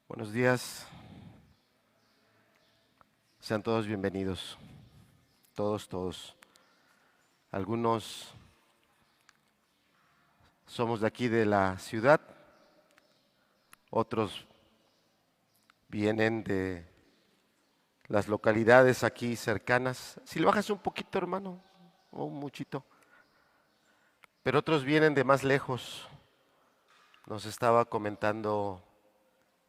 Buenos días, sean todos bienvenidos, todos. Algunos somos de aquí de la ciudad, otros vienen de las localidades aquí cercanas. Si le bajas un poquito, hermano, o un muchito, pero otros vienen de más lejos. Nos estaba comentando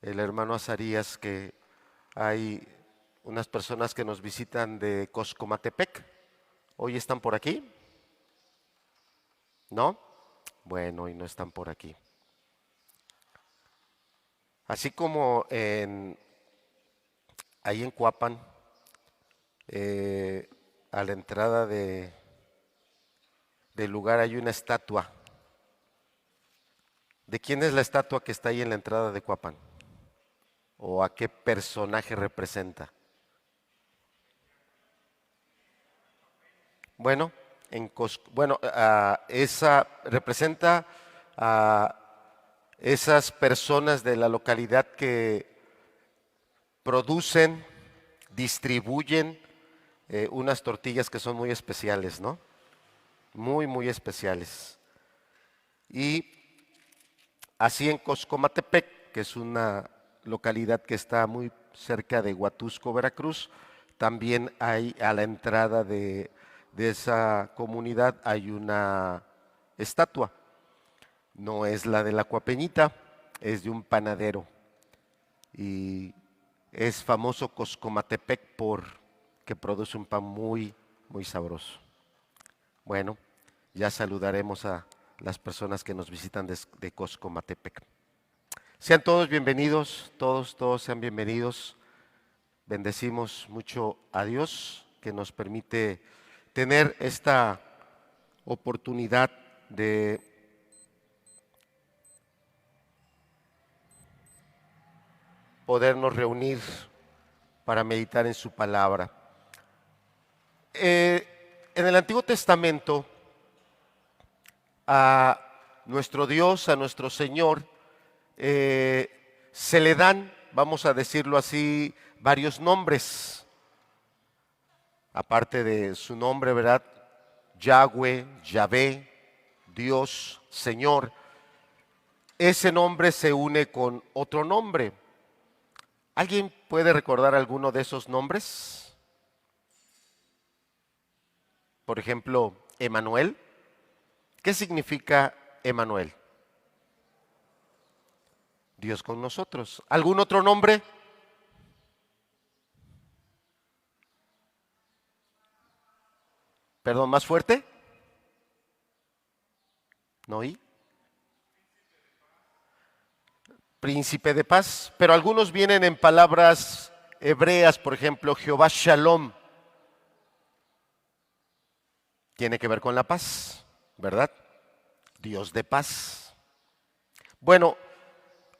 el hermano Azarías que hay unas personas que nos visitan de Coscomatepec. ¿Hoy están por aquí? ¿No? Bueno, hoy no están por aquí. Así como ahí en Cuapan, eh, a la entrada del lugar hay una estatua. ¿De quién es la estatua que está ahí en la entrada de Cuapan? ¿O a qué personaje representa? Bueno, esa representa a esas personas de la localidad que producen, distribuyen unas tortillas que son muy especiales, ¿no? Muy especiales. Y así en Coscomatepec, que es una localidad que está muy cerca de Huatusco, Veracruz, también hay a la entrada de esa comunidad hay una estatua. No es la de la Cuapeñita, es de un panadero. Y es famoso Coscomatepec por que produce un pan muy sabroso. Bueno, ya saludaremos a las personas que nos visitan de Coscomatepec. Sean todos bienvenidos, todos sean bienvenidos. Bendecimos mucho a Dios que nos permite tener esta oportunidad de podernos reunir para meditar en su palabra. En el Antiguo Testamento, a nuestro Dios, a nuestro Señor, se le dan, vamos a decirlo así, varios nombres, aparte de su nombre, ¿verdad? Yahweh, Yahvé, Dios, Señor. Ese nombre se une con otro nombre. ¿Alguien puede recordar alguno de esos nombres? Por ejemplo, Emanuel. ¿Qué significa Emanuel? Dios con nosotros. ¿Algún otro nombre? Perdón, más fuerte. ¿No oí? Príncipe de paz. Pero algunos vienen en palabras hebreas, por ejemplo, Jehová Shalom. Tiene que ver con la paz, ¿verdad? Dios de paz. Bueno,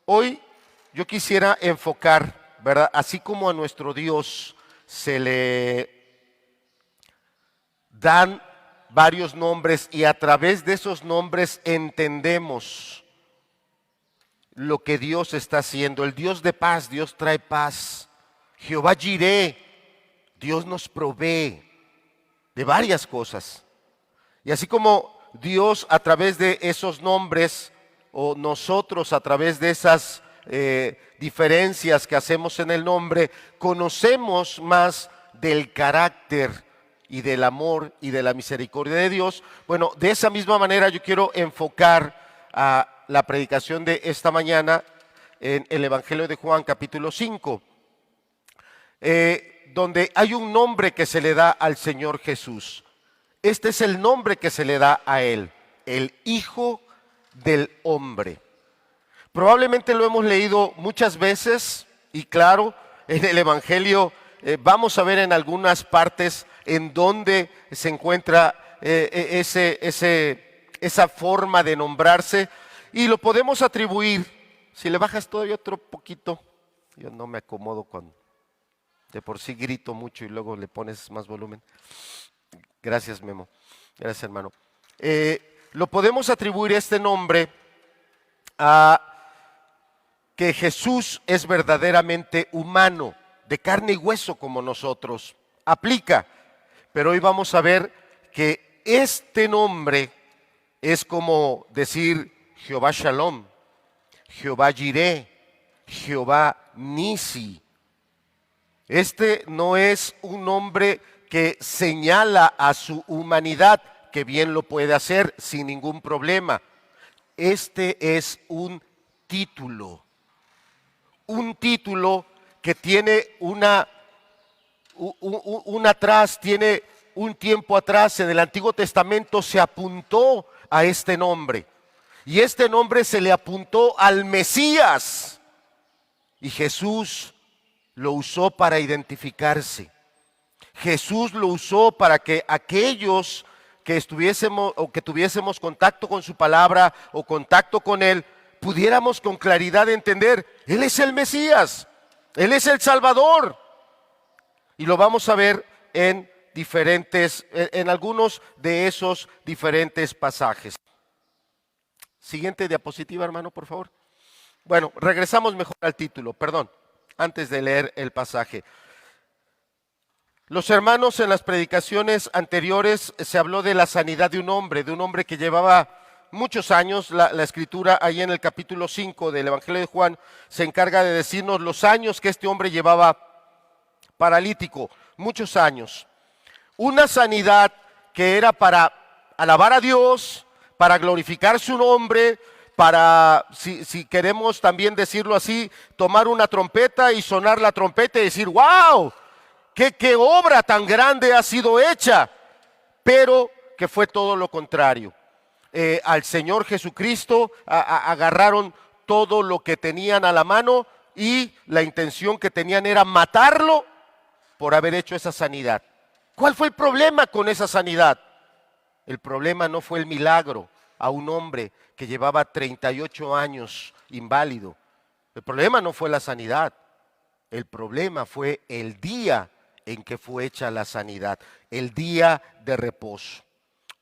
hoy yo quisiera enfocar, ¿verdad? Así como a nuestro Dios se le dan varios nombres y a través de esos nombres entendemos lo que Dios está haciendo. El Dios de paz, Dios trae paz. Jehová Jireh, Dios nos provee de varias cosas. Y así como Dios a través de esos nombres o nosotros a través de esas diferencias que hacemos en el nombre, conocemos más del carácter y del amor y de la misericordia de Dios. Bueno, de esa misma manera yo quiero enfocar a la predicación de esta mañana en el Evangelio de Juan capítulo 5, donde hay un nombre que se le da al Señor Jesús. Este es el nombre que se le da a Él, el Hijo del Hombre. Probablemente lo hemos leído muchas veces y claro, en el Evangelio vamos a ver en algunas partes en donde se encuentra esa forma de nombrarse y lo podemos atribuir. Si le bajas todavía otro poquito, yo no me acomodo cuando de por sí grito mucho y luego le pones más volumen. Gracias, Memo. Gracias, hermano. Lo podemos atribuir este nombre a que Jesús es verdaderamente humano, de carne y hueso como nosotros. Aplica, pero hoy vamos a ver que este nombre es como decir Jehová Shalom, Jehová Jireh, Jehová Nisi. Este no es un nombre que señala a su humanidad, que bien lo puede hacer sin ningún problema. Este es un título que tiene tiene un tiempo atrás. En el Antiguo Testamento se apuntó a este nombre, y este nombre se le apuntó al Mesías, y Jesús lo usó para identificarse. Jesús lo usó para que aquellos que tuviésemos contacto con su palabra o contacto con Él, pudiéramos con claridad entender, Él es el Mesías, Él es el Salvador. Y lo vamos a ver en algunos de esos diferentes pasajes. Siguiente diapositiva, hermano, por favor. Bueno, regresamos mejor al título, perdón, antes de leer el pasaje. Los hermanos, en las predicaciones anteriores se habló de la sanidad de un hombre que llevaba muchos años. La escritura ahí en el capítulo 5 del Evangelio de Juan se encarga de decirnos los años que este hombre llevaba paralítico, muchos años. Una sanidad que era para alabar a Dios, para glorificar su nombre, para, si queremos también decirlo así, tomar una trompeta y sonar la trompeta y decir, ¡wow! ¿Qué obra tan grande ha sido hecha? Pero que fue todo lo contrario. Al Señor Jesucristo agarraron todo lo que tenían a la mano, y la intención que tenían era matarlo por haber hecho esa sanidad. ¿Cuál fue el problema con esa sanidad? El problema no fue el milagro a un hombre que llevaba 38 años inválido. El problema no fue la sanidad. El problema fue el día en que fue hecha la sanidad, el día de reposo.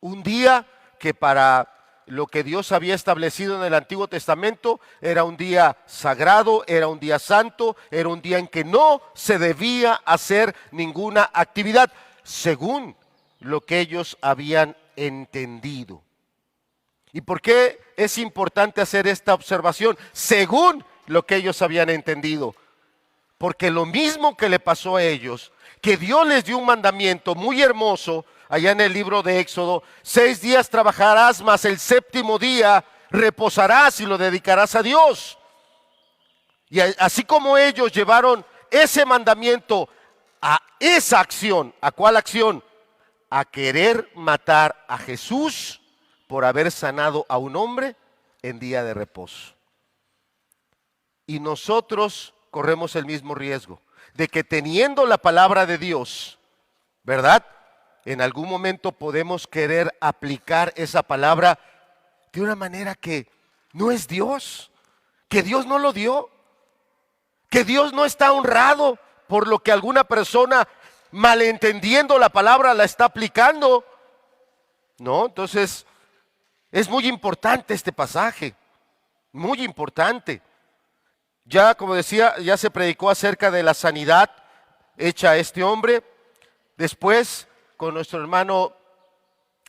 Un día que para lo que Dios había establecido en el Antiguo Testamento era un día sagrado, era un día santo, era un día en que no se debía hacer ninguna actividad, según lo que ellos habían entendido. ¿Y por qué es importante hacer esta observación? Según lo que ellos habían entendido. Porque lo mismo que le pasó a ellos, que Dios les dio un mandamiento muy hermoso, allá en el libro de Éxodo, 6 días trabajarás, mas el 7º día reposarás y lo dedicarás a Dios. Y así como ellos llevaron ese mandamiento a esa acción, ¿a cuál acción? A querer matar a Jesús por haber sanado a un hombre en día de reposo. Y nosotros corremos el mismo riesgo de que, teniendo la palabra de Dios, ¿verdad?, en algún momento podemos querer aplicar esa palabra de una manera que no es Dios, que Dios no lo dio, que Dios no está honrado por lo que alguna persona, malentendiendo la palabra, la está aplicando. No, entonces es muy importante este pasaje, muy importante. Ya, como decía, ya se predicó acerca de la sanidad hecha a este hombre. Después, con nuestro hermano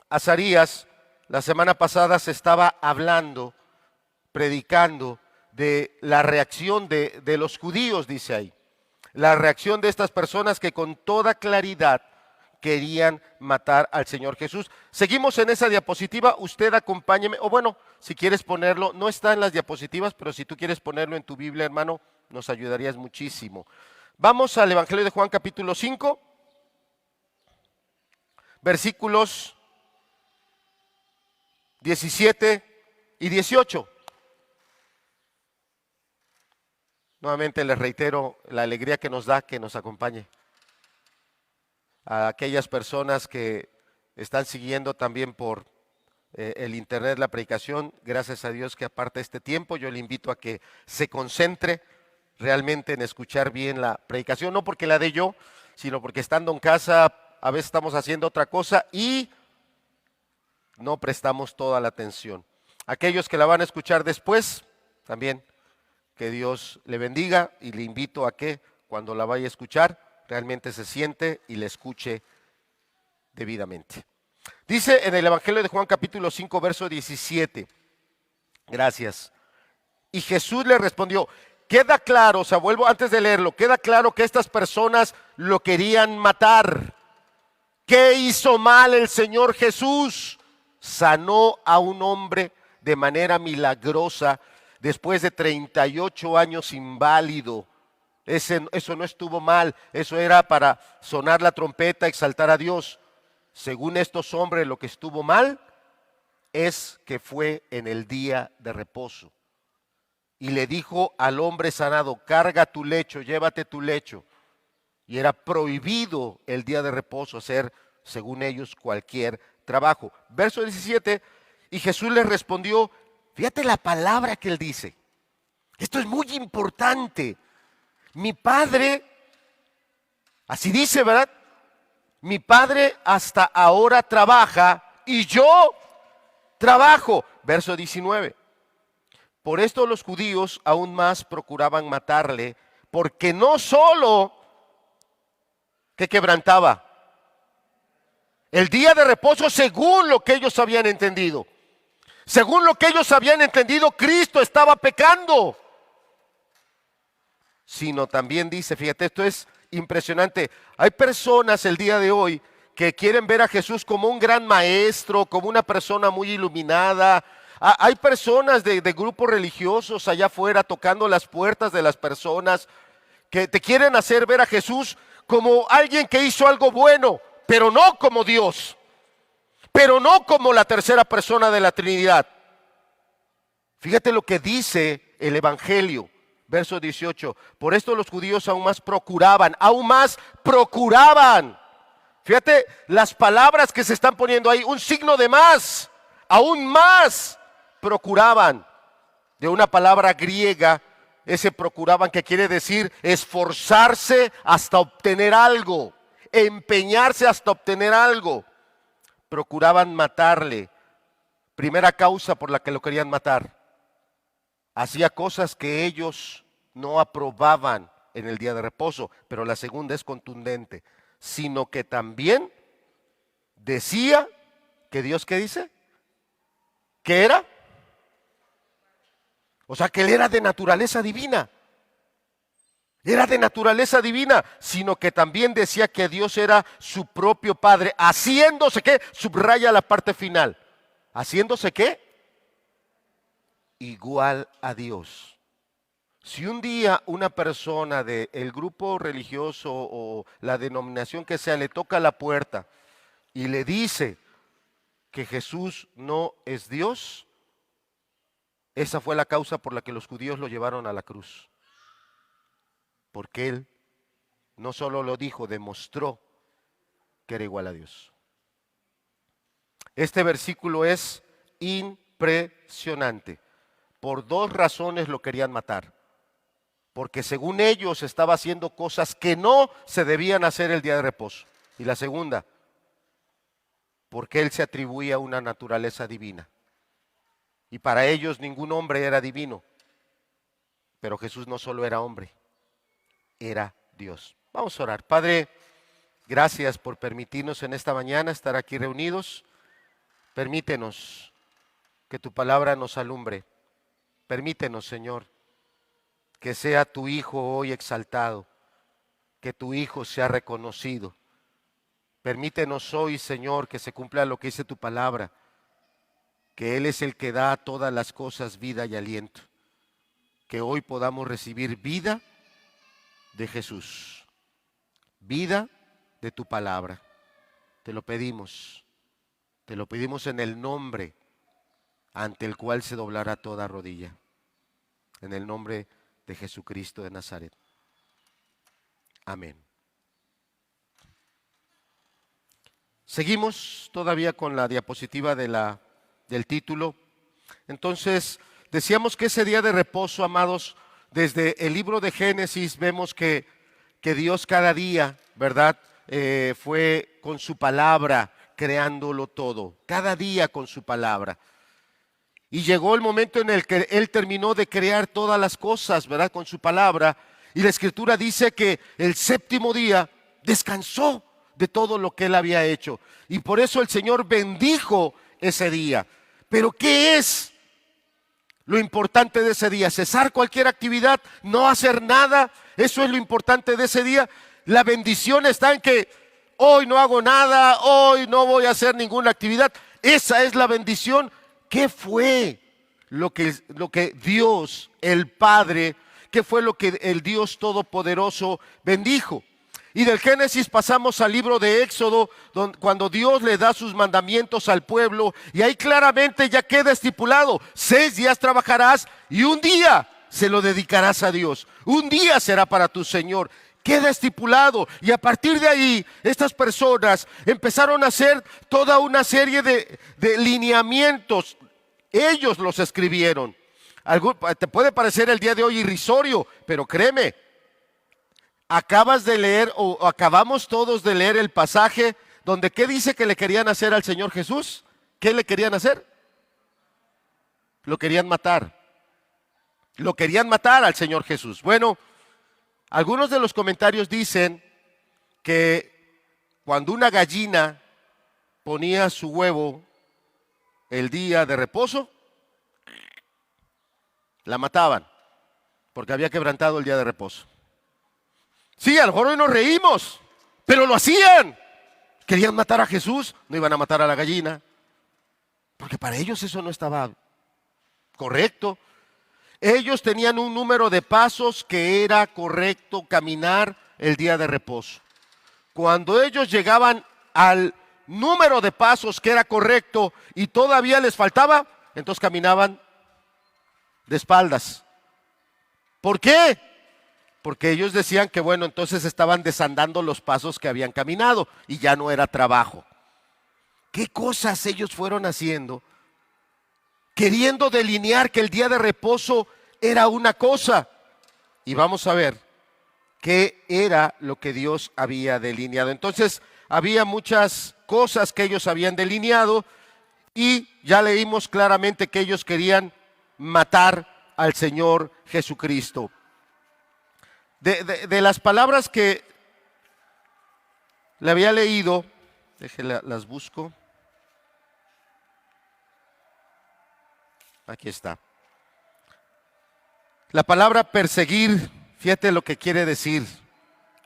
Azarías, la semana pasada se estaba hablando, predicando de la reacción de los judíos, dice ahí. La reacción de estas personas que con toda claridad querían matar al Señor Jesús. Seguimos en esa diapositiva, usted acompáñeme, o bueno, si quieres ponerlo, no está en las diapositivas, pero si tú quieres ponerlo en tu Biblia, hermano, nos ayudarías muchísimo. Vamos al Evangelio de Juan capítulo 5, versículos 17 y 18. Nuevamente les reitero la alegría que nos da que nos acompañe. A aquellas personas que están siguiendo también por el internet la predicación, gracias a Dios que aparte de este tiempo, yo le invito a que se concentre realmente en escuchar bien la predicación, no porque la dé yo, sino porque estando en casa a veces estamos haciendo otra cosa y no prestamos toda la atención. Aquellos que la van a escuchar después, también Que Dios le bendiga y le invito a que cuando la vaya a escuchar realmente se siente y la escuche debidamente. Dice en el Evangelio de Juan capítulo 5 verso 17. Gracias. Y Jesús le respondió, queda claro, o sea, vuelvo antes de leerlo, queda claro que estas personas lo querían matar. ¿Qué hizo mal el Señor Jesús? Sanó a un hombre de manera milagrosa después de 38 años inválido. Eso no estuvo mal, eso era para sonar la trompeta, exaltar a Dios. Según estos hombres, lo que estuvo mal es que fue en el día de reposo. Y le dijo al hombre sanado, carga tu lecho, llévate tu lecho. Y era prohibido el día de reposo hacer, según ellos, cualquier trabajo. Verso 17, y Jesús les respondió, fíjate la palabra que él dice. Esto es muy importante. Mi Padre, así dice, ¿verdad? Mi Padre hasta ahora trabaja y yo trabajo. Verso 19. Por esto los judíos aún más procuraban matarle, porque no solo que quebrantaba el día de reposo según lo que ellos habían entendido. Según lo que ellos habían entendido, Cristo estaba pecando. Sino también dice, fíjate, esto es impresionante. Hay personas el día de hoy que quieren ver a Jesús como un gran maestro, como una persona muy iluminada. Hay personas de grupos religiosos allá afuera tocando las puertas de las personas que te quieren hacer ver a Jesús como alguien que hizo algo bueno, pero no como Dios, pero no como la tercera persona de la Trinidad. Fíjate lo que dice el Evangelio, verso 18. Por esto los judíos aún más procuraban. Fíjate las palabras que se están poniendo ahí, un signo de más, aún más procuraban, de una palabra griega, ese procuraban que quiere decir esforzarse hasta obtener algo, empeñarse hasta obtener algo. Procuraban matarle. Primera causa por la que lo querían matar. Hacía cosas que ellos no aprobaban en el día de reposo, pero la segunda es contundente, sino que también decía que Dios, ¿qué dice? ¿Qué era? O sea, que él era de naturaleza divina. Era de naturaleza divina, sino que también decía que Dios era su propio Padre, haciéndose, ¿qué? Subraya la parte final. ¿Haciéndose qué? Igual a Dios. Si un día una persona del grupo religioso o la denominación que sea le toca la puerta y le dice que Jesús no es Dios, esa fue la causa por la que los judíos lo llevaron a la cruz. Porque él no solo lo dijo, demostró que era igual a Dios. Este versículo es impresionante. Por dos razones lo querían matar. Porque según ellos estaba haciendo cosas que no se debían hacer el día de reposo. Y la segunda, porque él se atribuía una naturaleza divina. Y para ellos ningún hombre era divino. Pero Jesús no solo era hombre, era Dios. Vamos a orar. Padre, gracias por permitirnos en esta mañana estar aquí reunidos. Permítenos que tu palabra nos alumbre. Permítenos, Señor, que sea tu Hijo hoy exaltado, que tu Hijo sea reconocido. Permítenos hoy, Señor, que se cumpla lo que dice tu palabra, que Él es el que da a todas las cosas vida y aliento. Que hoy podamos recibir vida de Jesús, vida de tu palabra. Te lo pedimos en el nombre ante el cual se doblará toda rodilla, en el nombre de Jesucristo de Nazaret. Amén. Seguimos todavía con la diapositiva del título. Entonces, decíamos que ese día de reposo, amados, desde el libro de Génesis vemos que Dios cada día, ¿verdad? Fue con su palabra creándolo todo, cada día con su palabra. Y llegó el momento en el que Él terminó de crear todas las cosas, ¿verdad? Con su palabra. Y la Escritura dice que el séptimo día descansó de todo lo que Él había hecho. Y por eso el Señor bendijo ese día. Pero ¿qué es lo importante de ese día? Cesar cualquier actividad, no hacer nada. Eso es lo importante de ese día. La bendición está en que hoy no hago nada, hoy no voy a hacer ninguna actividad. Esa es la bendición. ¿Qué fue lo que Dios, el Padre, qué fue lo que el Dios Todopoderoso bendijo? Y del Génesis pasamos al libro de Éxodo, cuando Dios le da sus mandamientos al pueblo, y ahí claramente ya queda estipulado: 6 días trabajarás y un día se lo dedicarás a Dios. Un día será para tu Señor. Queda estipulado, y a partir de ahí estas personas empezaron a hacer toda una serie de lineamientos. Ellos los escribieron. Te puede parecer el día de hoy irrisorio, pero créeme, acabas de leer o acabamos todos de leer el pasaje donde ¿qué dice que le querían hacer al Señor Jesús? ¿Qué le querían hacer? Lo querían matar. Lo querían matar al Señor Jesús. Bueno, algunos de los comentarios dicen que cuando una gallina ponía su huevo el día de reposo, la mataban porque había quebrantado el día de reposo. Sí, a lo mejor hoy nos reímos, pero lo hacían. Querían matar a Jesús, no iban a matar a la gallina, porque para ellos eso no estaba correcto. Ellos tenían un número de pasos que era correcto caminar el día de reposo. Cuando ellos llegaban al número de pasos que era correcto y todavía les faltaba, entonces caminaban de espaldas. ¿Por qué? Porque ellos decían que bueno, entonces estaban desandando los pasos que habían caminado y ya no era trabajo. ¿Qué cosas ellos fueron haciendo? Queriendo delinear que el día de reposo era una cosa. Y vamos a ver qué era lo que Dios había delineado. Entonces, había muchas cosas que ellos habían delineado y ya leímos claramente que ellos querían matar al Señor Jesucristo. De las palabras que le había leído, déjenme las busco. Aquí está. La palabra perseguir, fíjate lo que quiere decir: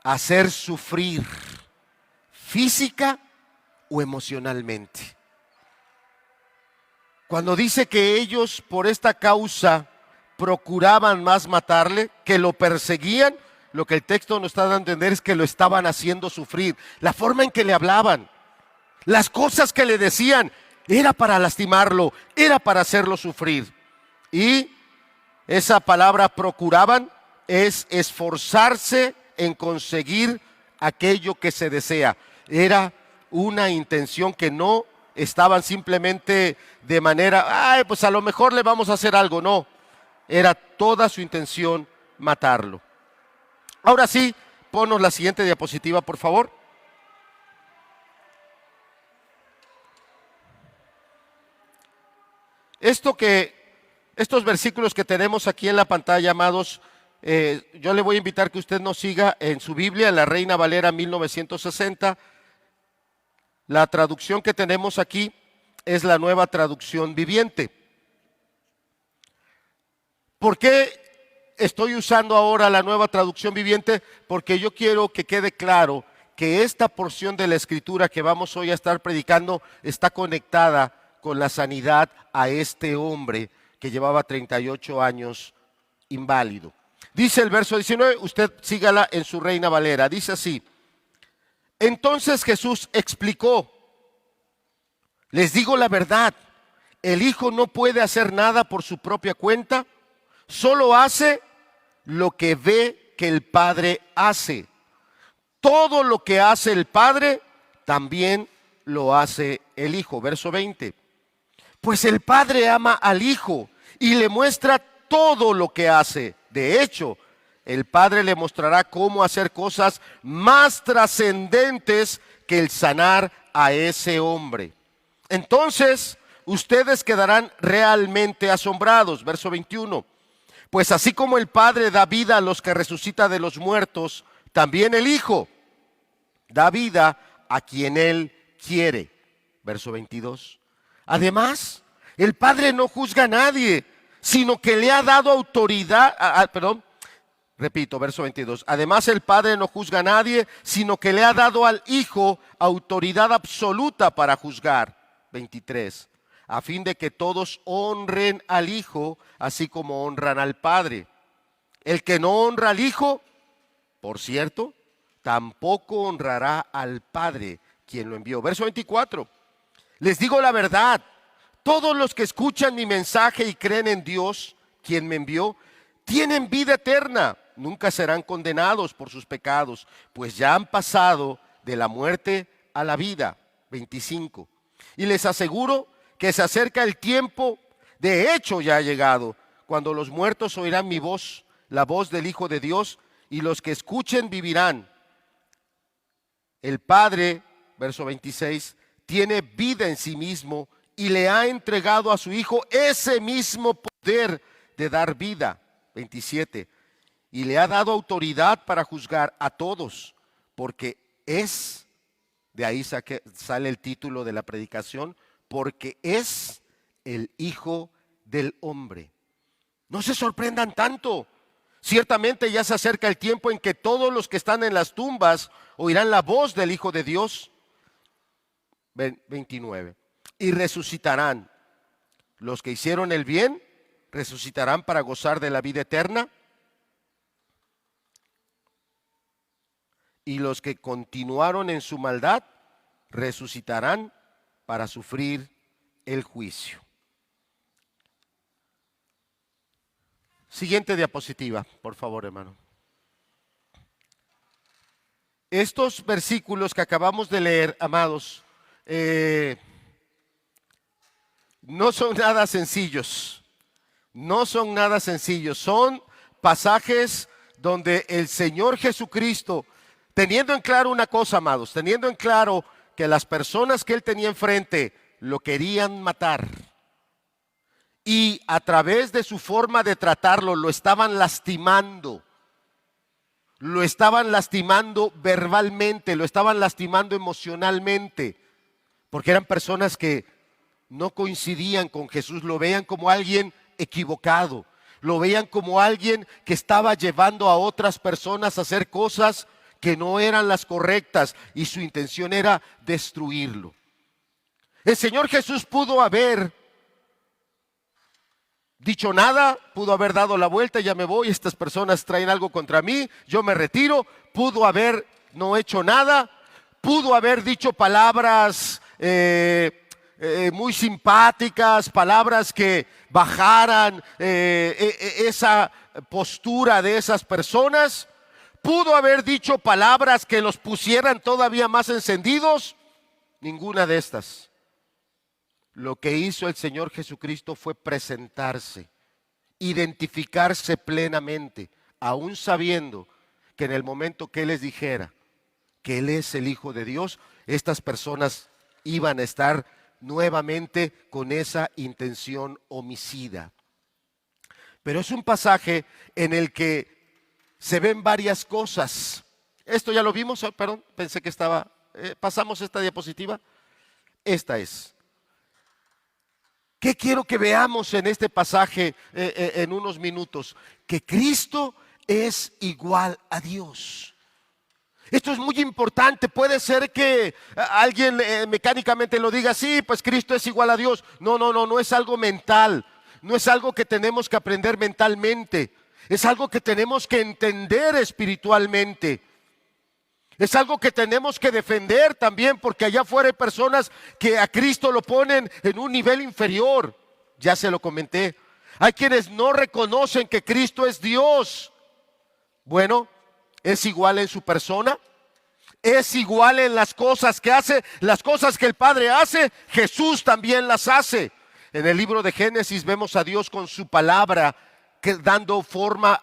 hacer sufrir física o emocionalmente. Cuando dice que ellos por esta causa procuraban más matarle, que lo perseguían, lo que el texto nos está dando a entender es que lo estaban haciendo sufrir. La forma en que le hablaban, las cosas que le decían, era para lastimarlo, era para hacerlo sufrir. Y esa palabra procuraban es esforzarse en conseguir aquello que se desea. Era una intención que no estaban simplemente de manera, pues a lo mejor le vamos a hacer algo. No, era toda su intención matarlo. Ahora sí, ponnos la siguiente diapositiva, por favor. Estos versículos que tenemos aquí en la pantalla, amados, yo le voy a invitar que usted nos siga en su Biblia, en la Reina Valera 1960. La traducción que tenemos aquí es la Nueva Traducción Viviente. ¿Por qué estoy usando ahora la Nueva Traducción Viviente? Porque yo quiero que quede claro que esta porción de la Escritura que vamos hoy a estar predicando está conectada con la sanidad a este hombre que llevaba 38 años inválido. Dice el verso 19, usted sígala en su Reina Valera, dice así: entonces Jesús explicó, les digo la verdad, el Hijo no puede hacer nada por su propia cuenta, solo hace lo que ve que el Padre hace. Todo lo que hace el Padre, también lo hace el Hijo. Verso 20. Pues el Padre ama al Hijo y le muestra todo lo que hace. De hecho, el Padre le mostrará cómo hacer cosas más trascendentes que el sanar a ese hombre. Entonces, ustedes quedarán realmente asombrados. Verso 21. Pues así como el Padre da vida a los que resucita de los muertos, también el Hijo da vida a quien Él quiere. Verso 22. Además, el Padre no juzga a nadie, sino que le ha dado autoridad, repito, verso 22. Además, el Padre no juzga a nadie, sino que le ha dado al Hijo autoridad absoluta para juzgar. 23. A fin de que todos honren al Hijo, así como honran al Padre. El que no honra al Hijo, por cierto, tampoco honrará al Padre, quien lo envió. Verso 24. Les digo la verdad, todos los que escuchan mi mensaje y creen en Dios, quien me envió, tienen vida eterna. Nunca serán condenados por sus pecados, pues ya han pasado de la muerte a la vida. 25. Y les aseguro que se acerca el tiempo, de hecho ya ha llegado, cuando los muertos oirán mi voz, la voz del Hijo de Dios, y los que escuchen vivirán. El Padre, verso 26, tiene vida en sí mismo y le ha entregado a su Hijo ese mismo poder de dar vida. 27. Y le ha dado autoridad para juzgar a todos, porque es, de ahí sale el título de la predicación, porque es el Hijo del Hombre. No se sorprendan tanto. Ciertamente ya se acerca el tiempo en que todos los que están en las tumbas oirán la voz del Hijo de Dios. 29. Y resucitarán. Los que hicieron el bien resucitarán para gozar de la vida eterna. Y los que continuaron en su maldad resucitarán para sufrir el juicio. Siguiente diapositiva, por favor, hermano. Estos versículos que acabamos de leer, amados, no son nada sencillos. No son nada sencillos. Son pasajes donde el Señor Jesucristo, teniendo en claro una cosa, amados, teniendo en claro que las personas que Él tenía enfrente lo querían matar, y a través de su forma de tratarlo lo estaban lastimando verbalmente, lo estaban lastimando emocionalmente, porque eran personas que no coincidían con Jesús, lo veían como alguien equivocado, lo veían como alguien que estaba llevando a otras personas a hacer cosas que no eran las correctas y su intención era destruirlo. El Señor Jesús pudo haber dicho nada, pudo haber dado la vuelta, ya me voy, estas personas traen algo contra mí, yo me retiro. Pudo haber no hecho nada, pudo haber dicho palabras muy simpáticas, palabras que bajaran esa postura de esas personas. Pudo haber dicho palabras que los pusieran todavía más encendidos. Ninguna de estas. Lo que hizo el Señor Jesucristo fue presentarse, identificarse plenamente, aún sabiendo que en el momento que Él les dijera que Él es el Hijo de Dios, estas personas iban a estar nuevamente con esa intención homicida. Pero es un pasaje en el que se ven varias cosas. Esto ya lo vimos, perdón, pensé que estaba, pasamos esta diapositiva. Esta es. ¿Qué quiero que veamos en este pasaje en unos minutos? Que Cristo es igual a Dios. Esto es muy importante. Puede ser que alguien mecánicamente lo diga, sí, pues Cristo es igual a Dios. No es algo mental. No es algo que tenemos que aprender mentalmente. Es algo que tenemos que entender espiritualmente. Es algo que tenemos que defender también, porque allá afuera hay personas que a Cristo lo ponen en un nivel inferior. Ya se lo comenté. Hay quienes no reconocen que Cristo es Dios. Bueno, es igual en su persona, es igual en las cosas que hace, las cosas que el Padre hace, Jesús también las hace. En el libro de Génesis vemos a Dios con su palabra, dando forma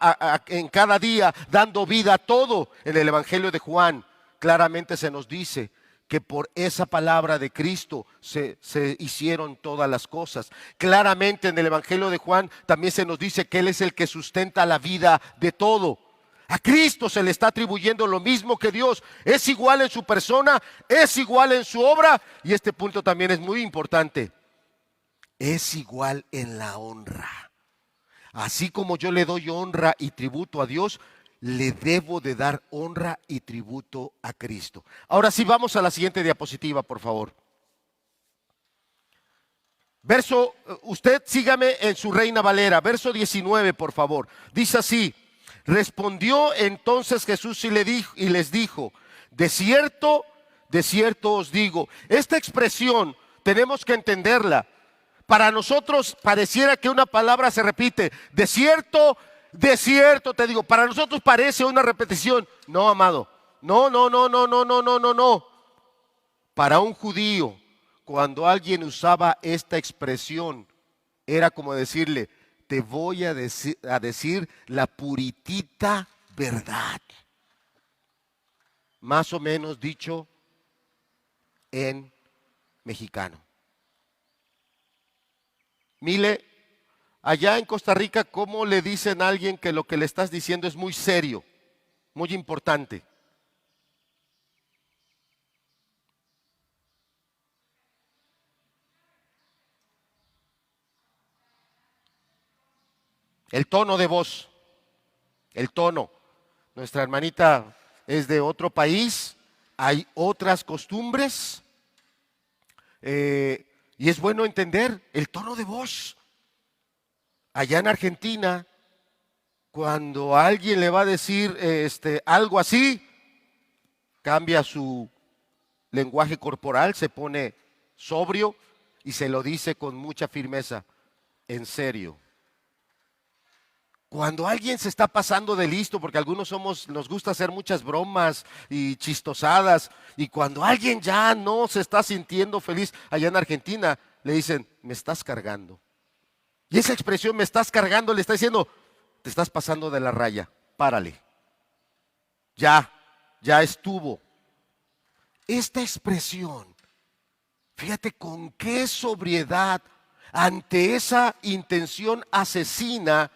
en cada día, dando vida a todo. En el Evangelio de Juan claramente se nos dice que por esa palabra de Cristo se hicieron todas las cosas. Claramente en el Evangelio de Juan también se nos dice que Él es el que sustenta la vida de todo. A Cristo se le está atribuyendo lo mismo que Dios. Es igual en su persona, es igual en su obra, y este punto también es muy importante. Es igual en la honra. Así como yo le doy honra y tributo a Dios, le debo de dar honra y tributo a Cristo. Ahora sí, vamos a la siguiente diapositiva, por favor. Usted sígame en su Reina Valera, verso 19, por favor. Dice así: respondió entonces Jesús y les dijo, de cierto os digo. Esta expresión tenemos que entenderla. Para nosotros pareciera que una palabra se repite, de cierto te digo. Para nosotros parece una repetición. No, amado, no. Para un judío, cuando alguien usaba esta expresión, era como decirle, te voy a decir la puritita verdad. Más o menos dicho en mexicano. Mire, allá en Costa Rica, ¿cómo le dicen a alguien que lo que le estás diciendo es muy serio, muy importante? El tono de voz, el tono. Nuestra hermanita es de otro país, hay otras costumbres, y es bueno entender el tono de voz. Allá en Argentina, cuando alguien le va a decir algo así, cambia su lenguaje corporal, se pone sobrio y se lo dice con mucha firmeza, en serio. Cuando alguien se está pasando de listo, porque algunos nos gusta hacer muchas bromas y chistosadas, y cuando alguien ya no se está sintiendo feliz, allá en Argentina le dicen, me estás cargando. Y esa expresión, me estás cargando, le está diciendo, te estás pasando de la raya, párale. Ya estuvo. Esta expresión, fíjate con qué sobriedad, ante esa intención asesina,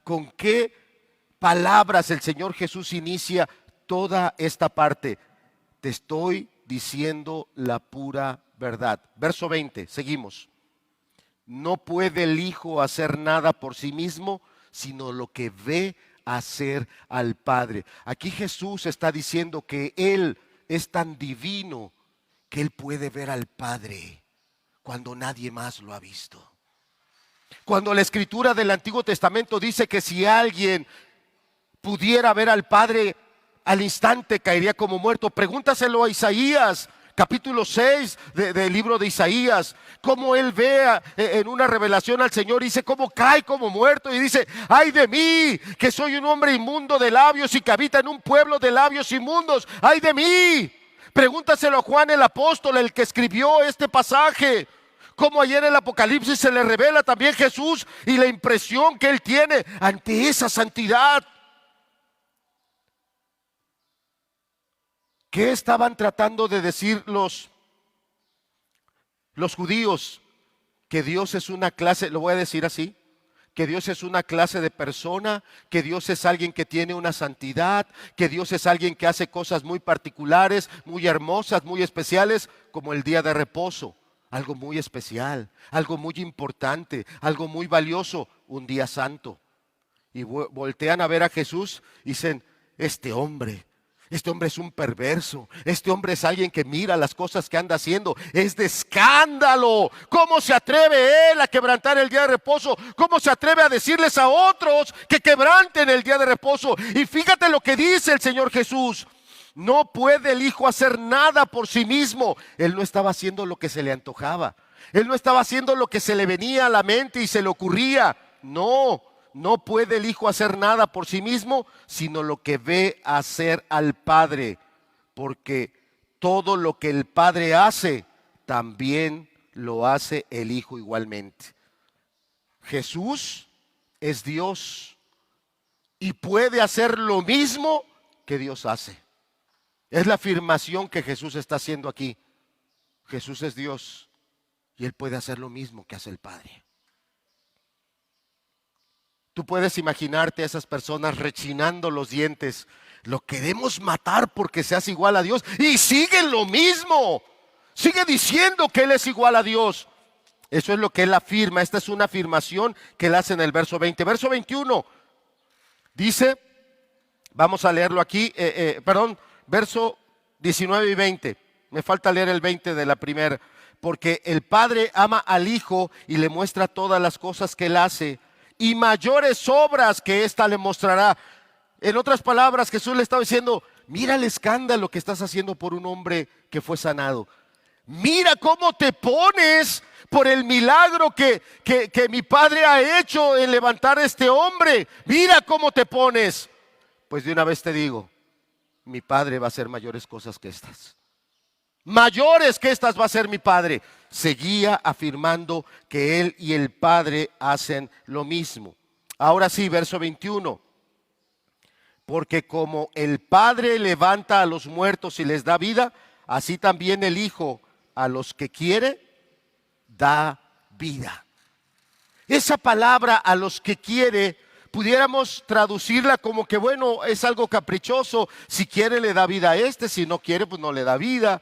con qué palabras el Señor Jesús inicia toda esta parte. Te estoy diciendo la pura verdad. Verso 20, seguimos. No puede el Hijo hacer nada por sí mismo, sino lo que ve hacer al Padre. Aquí Jesús está diciendo que Él es tan divino que Él puede ver al Padre cuando nadie más lo ha visto. Cuando la escritura del Antiguo Testamento dice que si alguien pudiera ver al Padre, al instante caería como muerto. Pregúntaselo a Isaías, capítulo 6 del libro de Isaías, cómo él ve en una revelación al Señor y dice cómo cae como muerto y dice, ay de mí, que soy un hombre inmundo de labios y que habita en un pueblo de labios inmundos, ay de mí. Pregúntaselo a Juan el apóstol, el que escribió este pasaje. Como ayer en el Apocalipsis se le revela también Jesús y la impresión que él tiene ante esa santidad. ¿Qué estaban tratando de decir los judíos? Que Dios es una clase, lo voy a decir así, que Dios es una clase de persona, que Dios es alguien que tiene una santidad, que Dios es alguien que hace cosas muy particulares, muy hermosas, muy especiales, como el día de reposo. Algo muy especial, algo muy importante, algo muy valioso, un día santo. Y voltean a ver a Jesús y dicen, este hombre es un perverso, este hombre es alguien que mira las cosas que anda haciendo, es de escándalo. ¿Cómo se atreve él a quebrantar el día de reposo? ¿Cómo se atreve a decirles a otros que quebranten el día de reposo? Y fíjate lo que dice el Señor Jesús. No puede el Hijo hacer nada por sí mismo. Él no estaba haciendo lo que se le antojaba. Él no estaba haciendo lo que se le venía a la mente y se le ocurría. No puede el Hijo hacer nada por sí mismo, sino lo que ve hacer al Padre. Porque todo lo que el Padre hace, también lo hace el Hijo igualmente. Jesús es Dios y puede hacer lo mismo que Dios hace. Es la afirmación que Jesús está haciendo aquí. Jesús es Dios y Él puede hacer lo mismo que hace el Padre. Tú puedes imaginarte a esas personas rechinando los dientes. Lo queremos matar porque seas igual a Dios. Y sigue lo mismo. Sigue diciendo que Él es igual a Dios. Eso es lo que Él afirma. Esta es una afirmación que Él hace en el verso 20. Verso 21 dice, vamos a leerlo aquí, verso 19 y 20. Me falta leer el 20 de la primera. Porque el Padre ama al Hijo y le muestra todas las cosas que Él hace, y mayores obras que ésta le mostrará. En otras palabras, Jesús le estaba diciendo, mira el escándalo que estás haciendo por un hombre que fue sanado. Mira cómo te pones por el milagro que mi Padre ha hecho en levantar a este hombre. Mira cómo te pones. Pues de una vez te digo, mi Padre va a hacer mayores cosas que estas. Mayores que estas va a ser mi Padre. Seguía afirmando que Él y el Padre hacen lo mismo. Ahora sí, verso 21. Porque como el Padre levanta a los muertos y les da vida, así también el Hijo a los que quiere da vida. Esa palabra a los que quiere, pudiéramos traducirla como que bueno, es algo caprichoso. Si quiere le da vida a este, si no quiere pues no le da vida.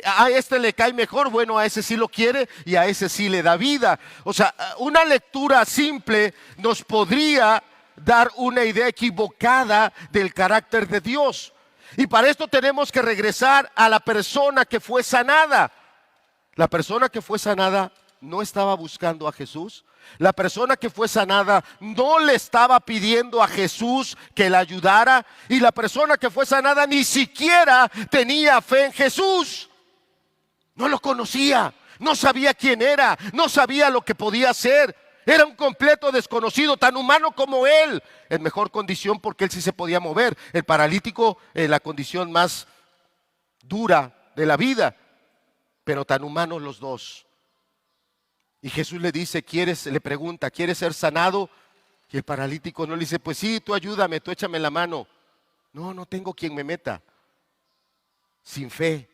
A este le cae mejor, bueno, a ese sí lo quiere y a ese sí le da vida. O sea, una lectura simple nos podría dar una idea equivocada del carácter de Dios. Y para esto tenemos que regresar a la persona que fue sanada. La persona que fue sanada no estaba buscando a Jesús. La persona que fue sanada no le estaba pidiendo a Jesús que la ayudara. Y la persona que fue sanada ni siquiera tenía fe en Jesús. No lo conocía, no sabía quién era, no sabía lo que podía hacer. Era un completo desconocido, tan humano como él, en mejor condición porque él sí se podía mover. El paralítico en la condición más dura de la vida, pero tan humanos los dos. Y Jesús le dice, le pregunta, ¿quieres ser sanado? Y el paralítico no le dice, pues sí, tú ayúdame, tú échame la mano. No, no tengo quien me meta. Sin fe,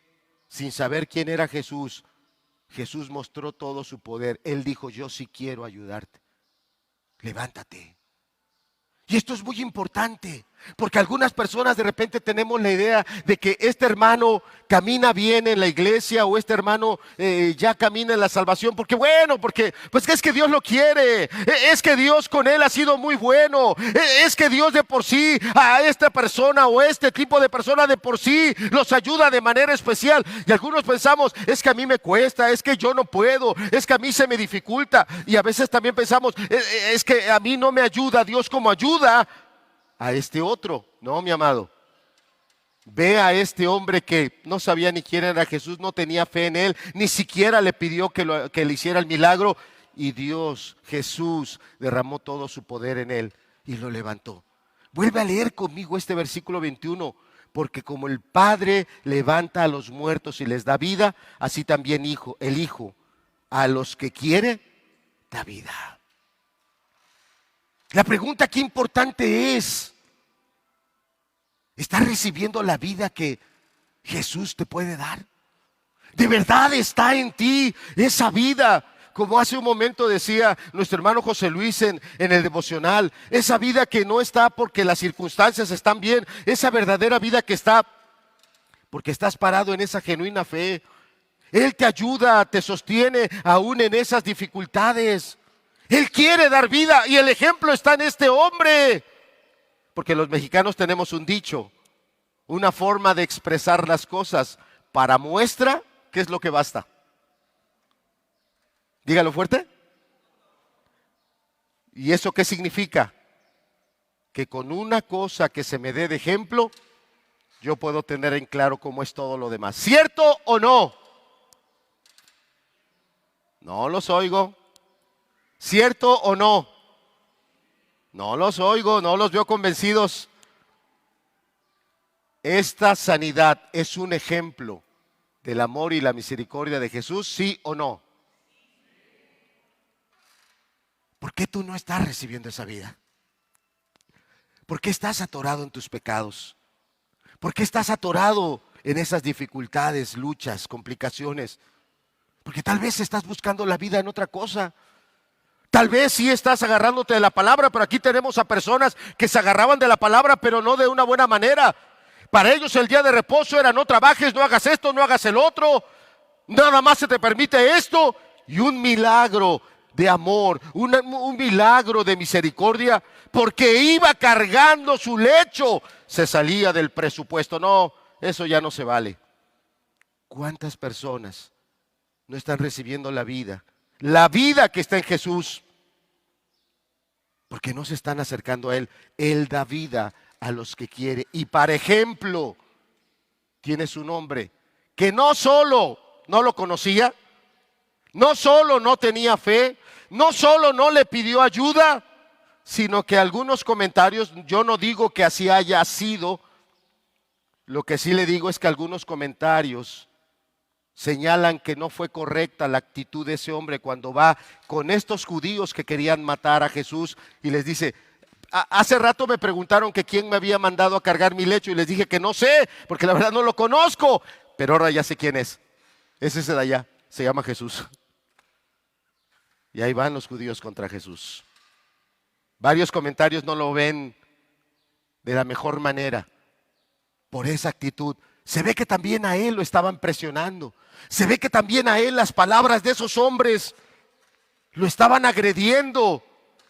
sin saber quién era Jesús, Jesús mostró todo su poder. Él dijo, yo sí quiero ayudarte. Levántate. Y esto es muy importante, porque algunas personas de repente tenemos la idea de que este hermano camina bien en la iglesia o este hermano ya camina en la salvación, porque pues es que Dios lo quiere, es que Dios con él ha sido muy bueno, es que Dios de por sí a esta persona o este tipo de persona de por sí los ayuda de manera especial. Y algunos pensamos, es que a mí me cuesta, es que yo no puedo, es que a mí se me dificulta. Y a veces también pensamos, es que a mí no me ayuda Dios como ayuda a este otro. No, mi amado, ve a este hombre que no sabía ni quién era Jesús, no tenía fe en él, ni siquiera le pidió que le hiciera el milagro, y Dios, Jesús, derramó todo su poder en él y lo levantó. Vuelve a leer conmigo este versículo 21. Porque como el Padre levanta a los muertos y les da vida, así también el Hijo a los que quiere da vida. La pregunta aquí importante es, ¿estás recibiendo la vida que Jesús te puede dar? ¿De verdad está en ti esa vida? Como hace un momento decía nuestro hermano José Luis en el devocional, esa vida que no está porque las circunstancias están bien, esa verdadera vida que está porque estás parado en esa genuina fe. Él te ayuda, te sostiene aún en esas dificultades. Él quiere dar vida y el ejemplo está en este hombre. Porque los mexicanos tenemos un dicho, una forma de expresar las cosas. Para muestra, ¿qué es lo que basta? Dígalo fuerte. ¿Y eso qué significa? Que con una cosa que se me dé de ejemplo, yo puedo tener en claro cómo es todo lo demás. ¿Cierto o no? No los oigo. ¿Cierto o no? No los oigo, no los veo convencidos. Esta sanidad es un ejemplo del amor y la misericordia de Jesús, ¿sí o no? ¿Por qué tú no estás recibiendo esa vida? ¿Por qué estás atorado en tus pecados? ¿Por qué estás atorado en esas dificultades, luchas, complicaciones. Porque tal vez estás buscando la vida en otra cosa. Tal vez sí estás agarrándote de la palabra, pero aquí tenemos a personas que se agarraban de la palabra, pero no de una buena manera. Para ellos el día de reposo era: no trabajes, no hagas esto, no hagas el otro. Nada más se te permite esto. Y un milagro de amor, un milagro de misericordia, porque iba cargando su lecho, se salía del presupuesto. No, eso ya no se vale. ¿Cuántas personas no están recibiendo la vida que está en Jesús? Porque no se están acercando a Él. Él da vida a los que quiere. Y para ejemplo, tiene su nombre, que no solo no lo conocía, no solo no tenía fe, no solo no le pidió ayuda, sino que algunos comentarios, yo no digo que así haya sido, lo que sí le digo es que algunos comentarios señalan que no fue correcta la actitud de ese hombre cuando va con estos judíos que querían matar a Jesús y les dice: hace rato me preguntaron que quién me había mandado a cargar mi lecho y les dije que no sé, porque la verdad no lo conozco, pero ahora ya sé quién es. Es ese de allá, se llama Jesús. Y ahí van los judíos contra Jesús. Varios comentarios no lo ven de la mejor manera por esa actitud. Se ve que también a él lo estaban presionando. Se ve que también a él las palabras de esos hombres lo estaban agrediendo.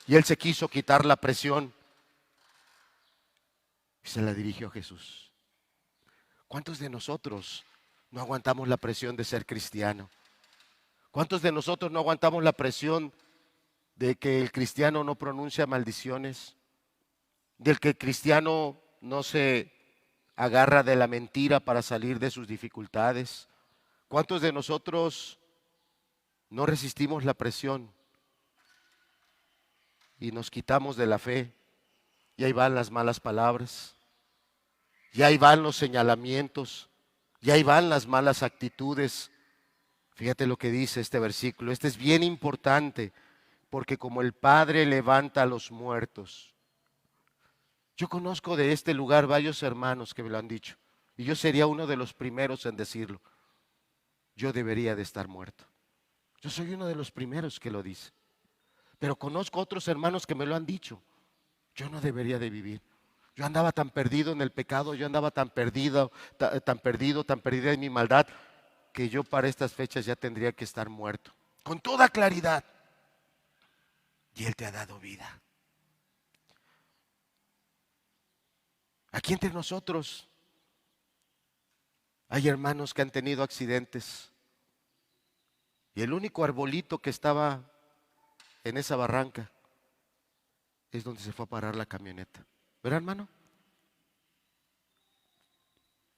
Y él se quiso quitar la presión y se la dirigió a Jesús. ¿Cuántos de nosotros no aguantamos la presión de ser cristiano? ¿Cuántos de nosotros no aguantamos la presión de que el cristiano no pronuncia maldiciones? Del que el cristiano no se agarra de la mentira para salir de sus dificultades. ¿Cuántos de nosotros no resistimos la presión y nos quitamos de la fe? Y ahí van las malas palabras, y ahí van los señalamientos, y ahí van las malas actitudes. Fíjate lo que dice este versículo. Este es bien importante, porque como el Padre levanta a los muertos. Yo conozco de este lugar varios hermanos que me lo han dicho, y yo sería uno de los primeros en decirlo. Yo debería de estar muerto. Yo soy uno de los primeros que lo dice. Pero conozco otros hermanos que me lo han dicho. Yo no debería de vivir. Yo andaba tan perdido en el pecado, yo andaba tan perdido, tan perdida en mi maldad, que yo para estas fechas ya tendría que estar muerto. Con toda claridad. Y Él te ha dado vida. Aquí entre nosotros hay hermanos que han tenido accidentes. Y el único arbolito que estaba en esa barranca es donde se fue a parar la camioneta. ¿Verdad, hermano?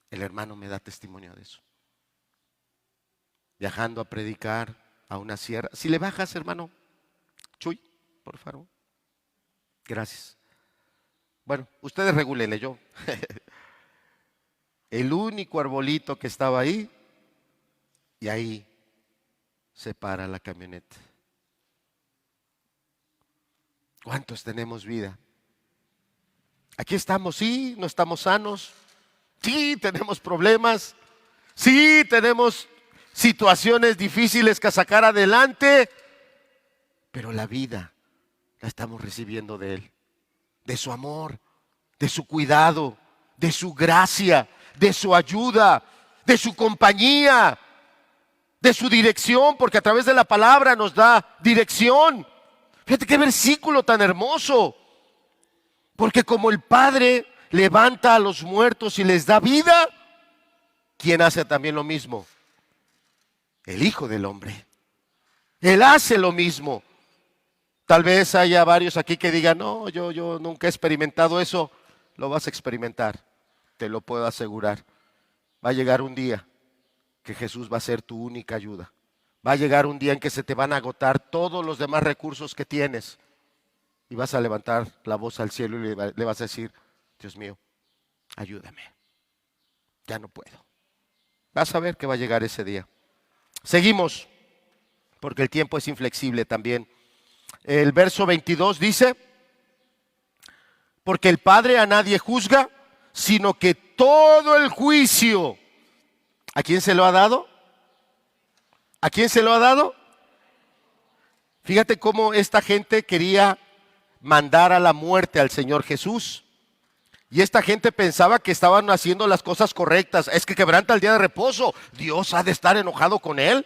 El hermano me da testimonio de eso. Viajando a predicar a una sierra. Si le bajas, hermano Chuy, por favor. Gracias. Bueno, ustedes regúlenle, yo. El único arbolito que estaba ahí, y ahí se para la camioneta. ¿Cuántos tenemos vida? Aquí estamos, sí, no estamos sanos, sí, tenemos problemas, sí, tenemos situaciones difíciles que sacar adelante, pero la vida la estamos recibiendo de Él, de su amor, de su cuidado, de su gracia, de su ayuda, de su compañía, de su dirección, porque a través de la palabra nos da dirección. Fíjate qué versículo tan hermoso. Porque como el Padre levanta a los muertos y les da vida, ¿quién hace también lo mismo? El Hijo del Hombre. Él hace lo mismo. Tal vez haya varios aquí que digan: no, yo nunca he experimentado eso. Lo vas a experimentar, te lo puedo asegurar. Va a llegar un día que Jesús va a ser tu única ayuda. Va a llegar un día en que se te van a agotar todos los demás recursos que tienes. Y vas a levantar la voz al cielo y le vas a decir: Dios mío, ayúdame. Ya no puedo. Vas a ver que va a llegar ese día. Seguimos, porque el tiempo es inflexible también. El verso 22 dice: porque el Padre a nadie juzga, sino que todo el juicio ¿A quién se lo ha dado? ¿A quién se lo ha dado? Fíjate cómo esta gente quería mandar a la muerte al Señor Jesús. Y esta gente pensaba que estaban haciendo las cosas correctas. Es que quebranta el día de reposo. Dios ha de estar enojado con él.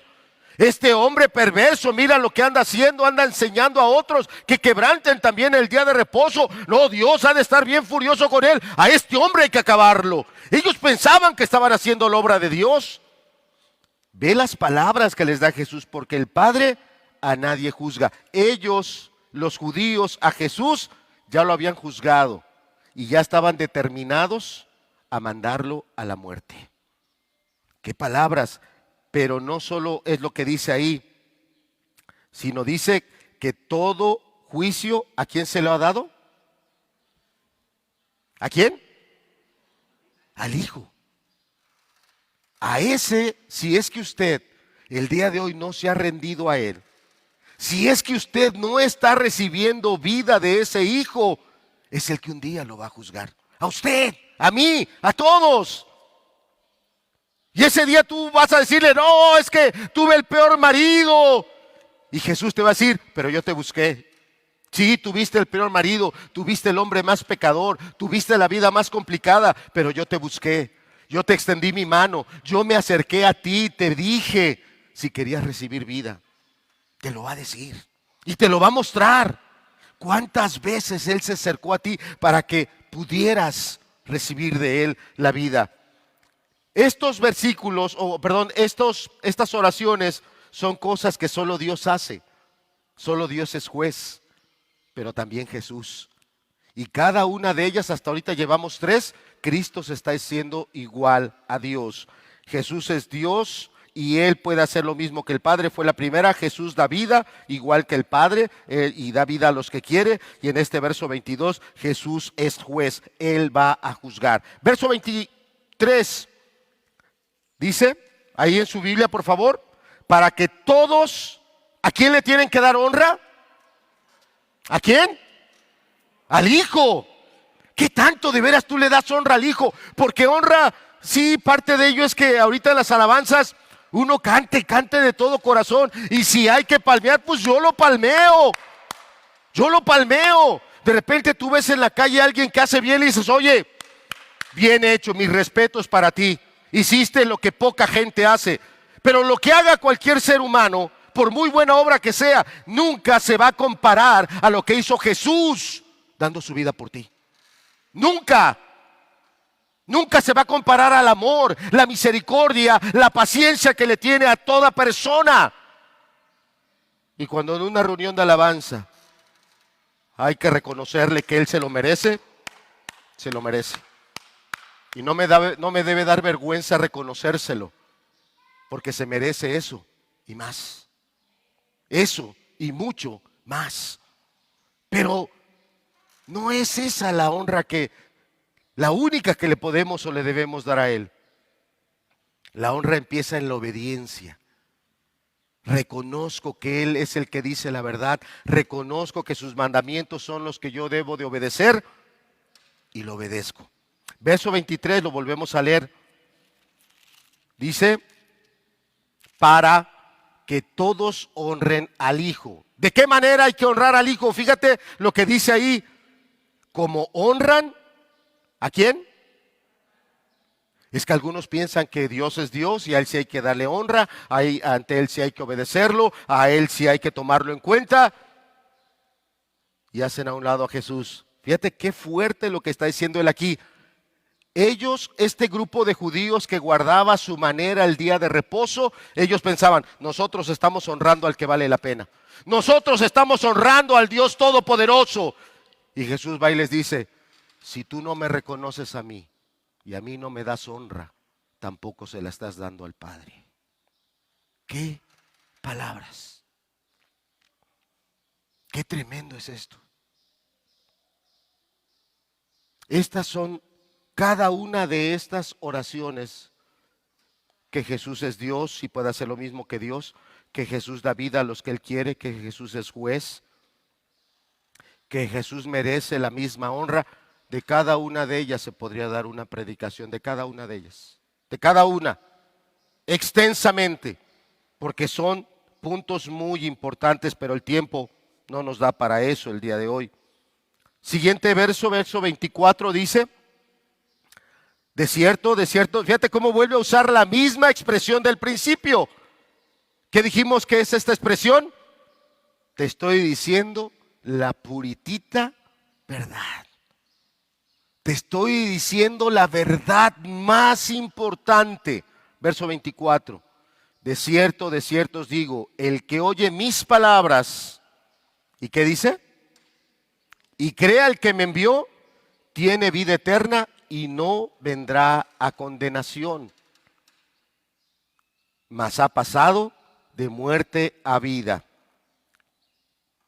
Este hombre perverso, mira lo que anda haciendo, anda enseñando a otros que quebranten también el día de reposo. No, Dios ha de estar bien furioso con él. A este hombre hay que acabarlo. Ellos pensaban que estaban haciendo la obra de Dios. Ve las palabras que les da Jesús, porque el Padre a nadie juzga. Ellos, los judíos, a Jesús ya lo habían juzgado y ya estaban determinados a mandarlo a la muerte. ¿Qué palabras? Pero no solo es lo que dice ahí, sino dice que todo juicio, ¿a quién se lo ha dado? ¿A quién? Al Hijo. A ese, si es que usted el día de hoy no se ha rendido a Él, si es que usted no está recibiendo vida de ese Hijo, es el que un día lo va a juzgar. A usted, a mí, a todos. Y ese día tú vas a decirle, no, es que tuve el peor marido. Y Jesús te va a decir, pero yo te busqué. Sí, tuviste el peor marido, tuviste el hombre más pecador, tuviste la vida más complicada, pero yo te busqué. Yo te extendí mi mano, yo me acerqué a ti, te dije si querías recibir vida. Te lo va a decir y te lo va a mostrar. ¿Cuántas veces Él se acercó a ti para que pudieras recibir de Él la vida? Estos versículos, estas oraciones son cosas que solo Dios hace. Solo Dios es juez, pero también Jesús. Y cada una de ellas, hasta ahorita llevamos 3, Cristo se está haciendo igual a Dios. Jesús es Dios y Él puede hacer lo mismo que el Padre. Fue la primera. Jesús da vida igual que el Padre y da vida a los que quiere. Y en este verso 22, Jesús es juez. Él va a juzgar. Verso 23 dice, ahí en su Biblia por favor, para que todos, ¿a quién le tienen que dar honra? ¿A quién? Al Hijo. ¿Qué tanto de veras tú le das honra al Hijo? Porque honra, sí, parte de ello es que ahorita en las alabanzas uno cante de todo corazón. Y si hay que palmear, pues yo lo palmeo. Yo lo palmeo. De repente tú ves en la calle a alguien que hace bien y dices, oye, bien hecho, mis respetos para ti. Hiciste lo que poca gente hace. Pero lo que haga cualquier ser humano, por muy buena obra que sea, nunca se va a comparar a lo que hizo Jesús dando su vida por ti. Nunca. Nunca se va a comparar al amor, la misericordia, la paciencia que le tiene a toda persona. Y cuando en una reunión de alabanza hay que reconocerle que Él se lo merece, se lo merece. Y no me debe dar vergüenza reconocérselo, porque se merece eso y más. Eso y mucho más. Pero no es esa la honra la única que le podemos o le debemos dar a Él. La honra empieza en la obediencia. Reconozco que Él es el que dice la verdad. Reconozco que sus mandamientos son los que yo debo de obedecer y lo obedezco. Verso 23 lo volvemos a leer. Dice, para que todos honren al Hijo. ¿De qué manera hay que honrar al Hijo? Fíjate lo que dice ahí. Como honran, ¿a quién? Es que algunos piensan que Dios es Dios y a Él sí hay que darle honra, ante Él sí hay que obedecerlo, a Él sí hay que tomarlo en cuenta. Y hacen a un lado a Jesús. Fíjate qué fuerte lo que está diciendo Él aquí. Ellos, este grupo de judíos que guardaba a su manera el día de reposo, ellos pensaban, nosotros estamos honrando al que vale la pena. Nosotros estamos honrando al Dios Todopoderoso. Y Jesús va y les dice, si tú no me reconoces a mí y a mí no me das honra, tampoco se la estás dando al Padre. ¿Qué palabras? Qué tremendo es esto. Estas son cada una de estas oraciones que Jesús es Dios y puede hacer lo mismo que Dios, que Jesús da vida a los que Él quiere, que Jesús es juez, que Jesús merece la misma honra. De cada una de ellas se podría dar una predicación, de cada una de ellas, de cada una. extensamente, porque son puntos muy importantes, pero el tiempo no nos da para eso el día de hoy. Siguiente verso, verso 24 dice, de cierto, fíjate cómo vuelve a usar la misma expresión del principio. ¿Qué dijimos que es esta expresión? Te estoy diciendo la puritita verdad. Te estoy diciendo la verdad más importante. Verso 24. De cierto os digo, el que oye mis palabras, ¿y qué dice? Y crea al que me envió, tiene vida eterna y no vendrá a condenación, mas ha pasado de muerte a vida.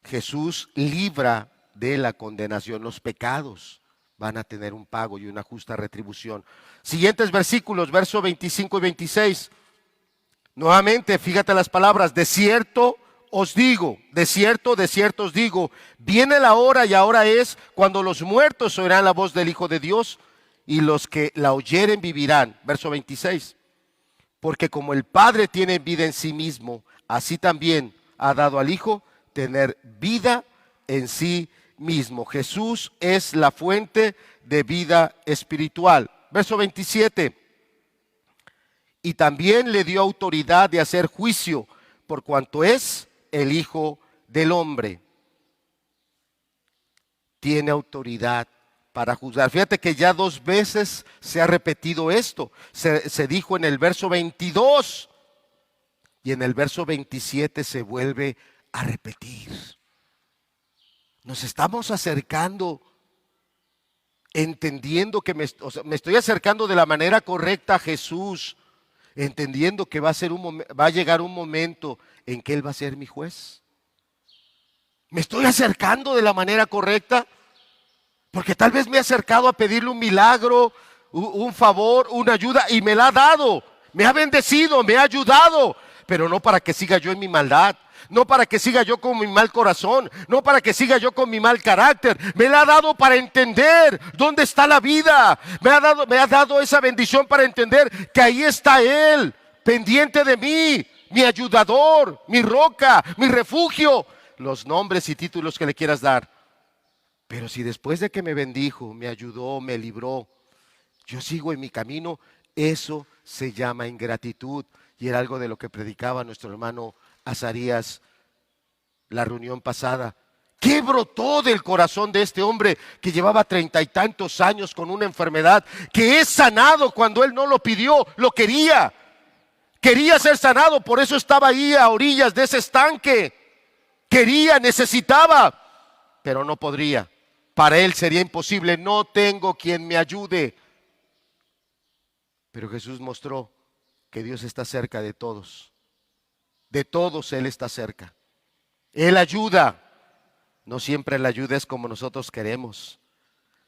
Jesús libra de la condenación. Los pecados van a tener un pago y una justa retribución. Siguientes versículos, versos 25 y 26. Nuevamente, fíjate las palabras, de cierto os digo, de cierto os digo, viene la hora y ahora es cuando los muertos oirán la voz del Hijo de Dios y los que la oyeren vivirán. Verso 26. Porque como el Padre tiene vida en sí mismo, así también ha dado al Hijo tener vida en sí mismo. Jesús es la fuente de vida espiritual. Verso 27. Y también le dio autoridad de hacer juicio por cuanto es el Hijo del Hombre. Tiene autoridad para juzgar. Fíjate que ya 2 veces se ha repetido esto. Se dijo en el verso 22 y en el verso 27 se vuelve a repetir. Nos estamos acercando, entendiendo que me estoy acercando de la manera correcta a Jesús, entendiendo que va a llegar un momento en que Él va a ser mi juez. Me estoy acercando de la manera correcta, porque tal vez me he acercado a pedirle un milagro, un favor, una ayuda, y me la ha dado, me ha bendecido, me ha ayudado, pero no para que siga yo en mi maldad, no para que siga yo con mi mal corazón, no para que siga yo con mi mal carácter. Me la ha dado para entender dónde está la vida. Me ha dado esa bendición para entender que ahí está Él, pendiente de mí, mi ayudador, mi roca, mi refugio, los nombres y títulos que le quieras dar. Pero si después de que me bendijo, me ayudó, me libró, yo sigo en mi camino, eso se llama ingratitud. Y era algo de lo que predicaba nuestro hermano Azarías la reunión pasada. ¿Qué brotó del corazón de este hombre que llevaba 30 y tantos años con una enfermedad, que es sanado cuando él no lo pidió, lo quería? Quería ser sanado, por eso estaba ahí a orillas de ese estanque. Quería, necesitaba, pero no podría. Para él sería imposible, no tengo quien me ayude. Pero Jesús mostró que Dios está cerca de todos. De todos Él está cerca. Él ayuda. No siempre la ayuda es como nosotros queremos.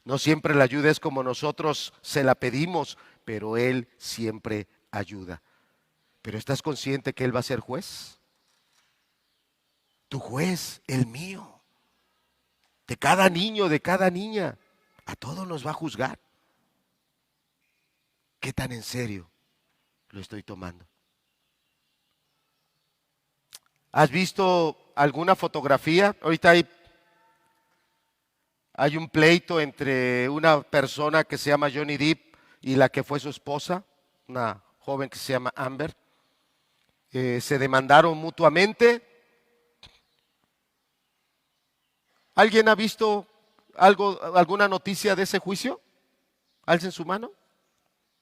No siempre la ayuda es como nosotros se la pedimos, pero Él siempre ayuda. ¿Pero estás consciente que Él va a ser juez? Tu juez, el mío. De cada niño, de cada niña. A todos nos va a juzgar. ¿Qué tan en serio lo estoy tomando? ¿Has visto alguna fotografía? Ahorita hay un pleito entre una persona que se llama Johnny Depp y la que fue su esposa, una joven que se llama Amber. Se demandaron mutuamente. ¿Alguien ha visto alguna noticia de ese juicio? Alcen su mano.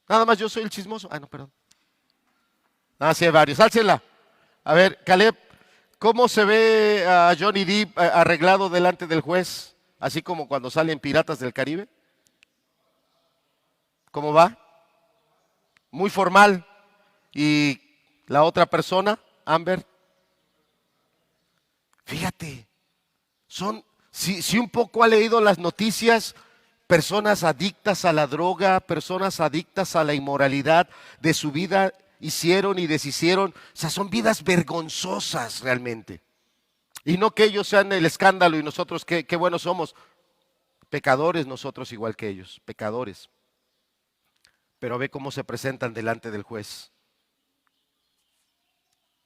Nada más yo soy el chismoso. No, perdón. Sí hay varios. Álcenla. A ver, Caleb, ¿cómo se ve a Johnny Depp arreglado delante del juez? Así como cuando salen Piratas del Caribe. ¿Cómo va? Muy formal. ¿Y la otra persona, Amber? Fíjate, si un poco ha leído las noticias, personas adictas a la droga, personas adictas a la inmoralidad de su vida, hicieron y deshicieron. O sea, son vidas vergonzosas realmente. Y no que ellos sean el escándalo y nosotros qué buenos somos. Pecadores nosotros igual que ellos, pecadores. Pero ve cómo se presentan delante del juez.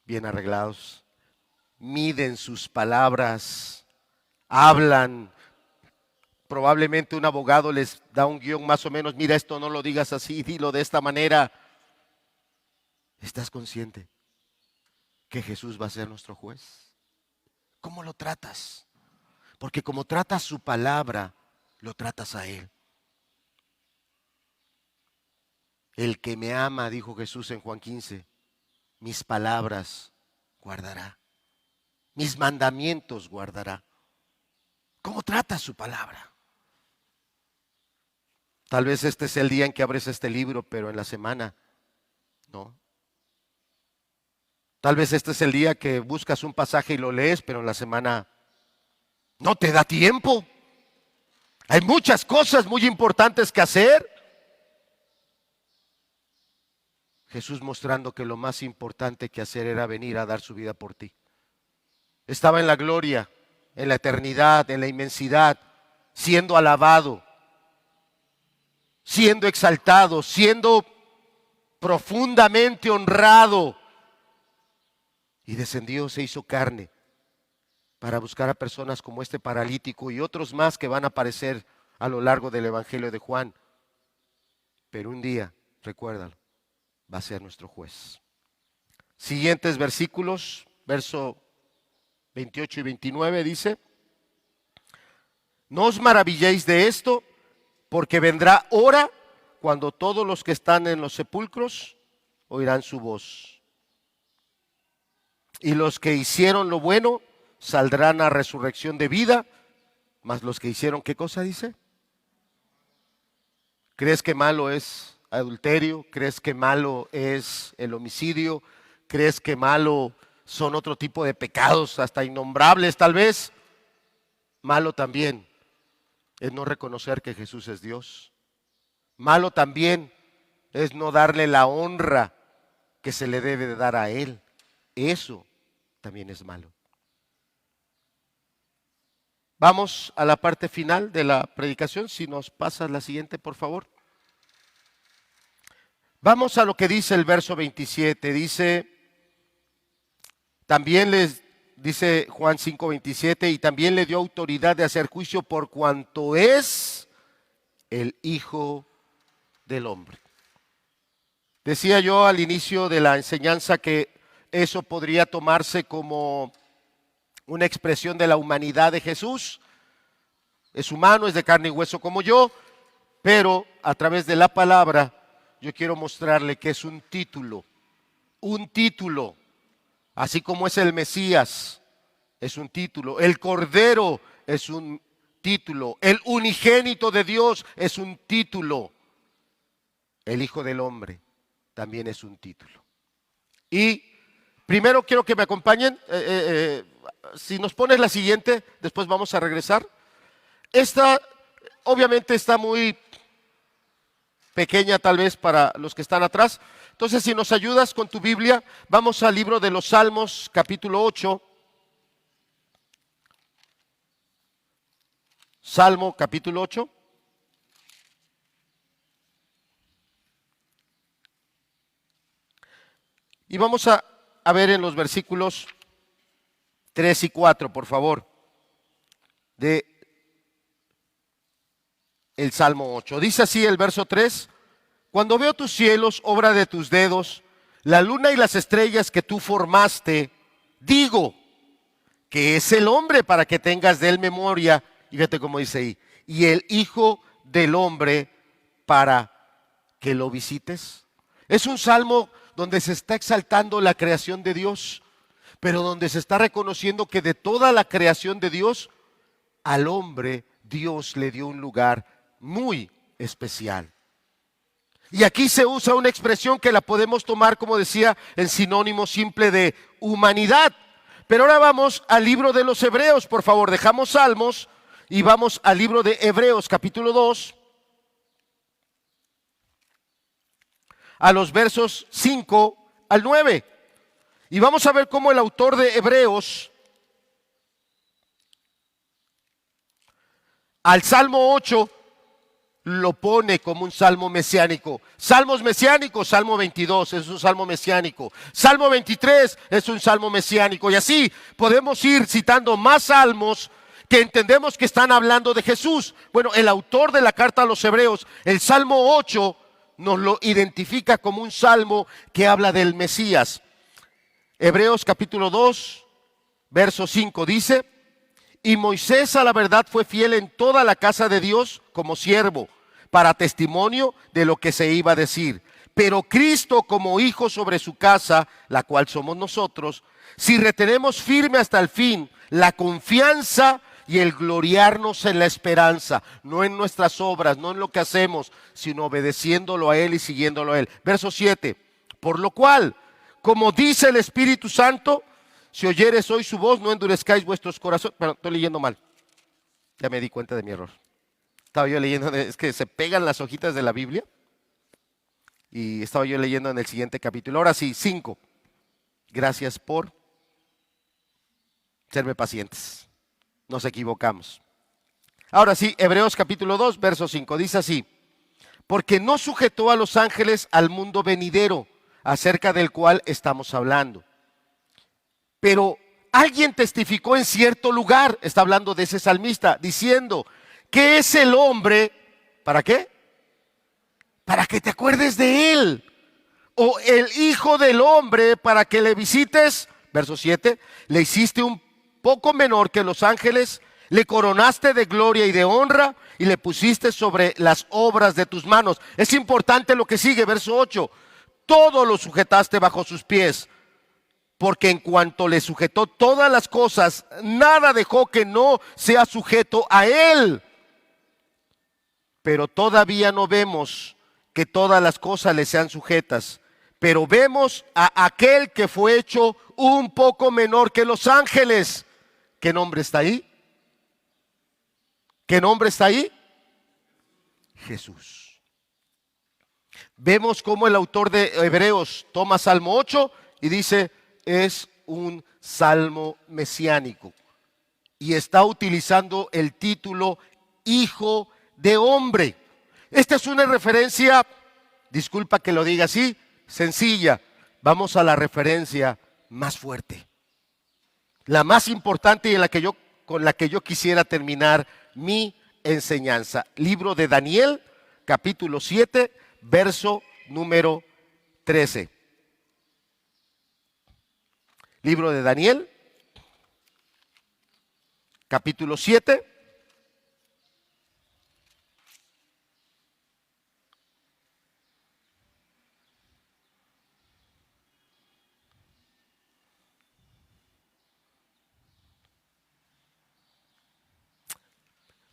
bien arreglados, miden sus palabras, hablan. Probablemente un abogado les da un guión más o menos, mira, esto no lo digas así, dilo de esta manera. ¿Estás consciente que Jesús va a ser nuestro juez? ¿Cómo lo tratas? Porque como tratas su palabra, lo tratas a Él. El que me ama, dijo Jesús en Juan 15, mis palabras guardará, mis mandamientos guardará. ¿Cómo tratas su palabra? Tal vez este es el día en que abres este libro, pero en la semana no. Tal vez este es el día que buscas un pasaje y lo lees, pero en la semana no te da tiempo. Hay muchas cosas muy importantes que hacer. Jesús mostrando que lo más importante que hacer era venir a dar su vida por ti. Estaba en la gloria, en la eternidad, en la inmensidad, siendo alabado, siendo exaltado, siendo profundamente honrado. Y descendió, se hizo carne para buscar a personas como este paralítico y otros más que van a aparecer a lo largo del Evangelio de Juan. Pero un día, recuérdalo, va a ser nuestro juez. Siguientes versículos, verso 28 y 29 dice: no os maravilléis de esto, porque vendrá hora cuando todos los que están en los sepulcros oirán su voz. Y los que hicieron lo bueno saldrán a resurrección de vida, mas los que hicieron, ¿qué cosa dice? ¿Crees que malo es adulterio? ¿Crees que malo es el homicidio? ¿Crees que malo son otro tipo de pecados, hasta innombrables tal vez? Malo también es no reconocer que Jesús es Dios. Malo también es no darle la honra que se le debe de dar a Él. Eso también es malo. Vamos a la parte final de la predicación. Si nos pasas la siguiente, por favor. Vamos a lo que dice el verso 27. Dice, también les dice Juan 5:27, y también le dio autoridad de hacer juicio por cuanto es el Hijo del Hombre. Decía yo al inicio de la enseñanza que eso podría tomarse como una expresión de la humanidad de Jesús. Es humano, es de carne y hueso como yo, pero a través de la palabra yo quiero mostrarle que es un título, así como es el Mesías, es un título, el Cordero es un título, el unigénito de Dios es un título, el Hijo del Hombre también es un título. Y primero quiero que me acompañen, si nos pones la siguiente, después vamos a regresar. Esta obviamente está muy pequeña tal vez para los que están atrás. Entonces, si nos ayudas con tu Biblia, vamos al libro de los Salmos, capítulo 8. Salmo, capítulo 8. Y vamos a ver en los versículos 3 y 4, por favor, de el Salmo 8. Dice así el verso 3: cuando veo tus cielos, obra de tus dedos, la luna y las estrellas que tú formaste, digo, que es el hombre para que tengas de él memoria, y fíjate cómo dice ahí, y el Hijo del Hombre para que lo visites. Es un salmo donde se está exaltando la creación de Dios, pero donde se está reconociendo que de toda la creación de Dios, al hombre Dios le dio un lugar muy especial. Y aquí se usa una expresión que la podemos tomar, como decía, en sinónimo simple de humanidad. Pero ahora vamos al libro de los Hebreos, por favor, dejamos Salmos y vamos al libro de Hebreos, capítulo 2, a los versos 5 al 9. Y vamos a ver cómo el autor de Hebreos, al Salmo 8, lo pone como un salmo mesiánico. Salmos mesiánicos, Salmo 22 es un salmo mesiánico. Salmo 23 es un salmo mesiánico. Y así podemos ir citando más salmos que entendemos que están hablando de Jesús. Bueno, el autor de la carta a los Hebreos, el Salmo 8, nos lo identifica como un salmo que habla del Mesías. Hebreos capítulo 2, verso 5 dice: y Moisés a la verdad fue fiel en toda la casa de Dios como siervo, para testimonio de lo que se iba a decir. Pero Cristo como hijo sobre su casa, la cual somos nosotros, si retenemos firme hasta el fin la confianza y el gloriarnos en la esperanza, no en nuestras obras, no en lo que hacemos, sino obedeciéndolo a Él y siguiéndolo a Él. Verso 7, por lo cual, como dice el Espíritu Santo, si oyeres hoy su voz, no endurezcáis vuestros corazones. Bueno, estoy leyendo mal. Ya me di cuenta de mi error. Estaba yo leyendo, es que se pegan las hojitas de la Biblia. Y estaba yo leyendo en el siguiente capítulo. Ahora sí, 5. Gracias por serme pacientes. Nos equivocamos. Ahora sí, Hebreos capítulo 2, verso 5. Dice así: porque no sujetó a los ángeles al mundo venidero, acerca del cual estamos hablando. Pero alguien testificó en cierto lugar, está hablando de ese salmista, diciendo: ¿qué es el hombre? ¿Para qué? Para que te acuerdes de él. O el hijo del hombre para que le visites. Verso 7, le hiciste un poco menor que los ángeles, le coronaste de gloria y de honra y le pusiste sobre las obras de tus manos. Es importante lo que sigue, verso 8. Todo lo sujetaste bajo sus pies. Porque en cuanto le sujetó todas las cosas, nada dejó que no sea sujeto a él. Pero todavía no vemos que todas las cosas le sean sujetas. Pero vemos a aquel que fue hecho un poco menor que los ángeles. ¿Qué nombre está ahí? ¿Qué nombre está ahí? Jesús. Vemos cómo el autor de Hebreos toma Salmo 8 y dice: es un salmo mesiánico. Y está utilizando el título Hijo de Hombre. Esta es una referencia, disculpa que lo diga así, sencilla. Vamos a la referencia más fuerte, la más importante y con la que yo quisiera terminar mi enseñanza. Libro de Daniel, capítulo 7, verso número 13. Libro de Daniel, capítulo 7.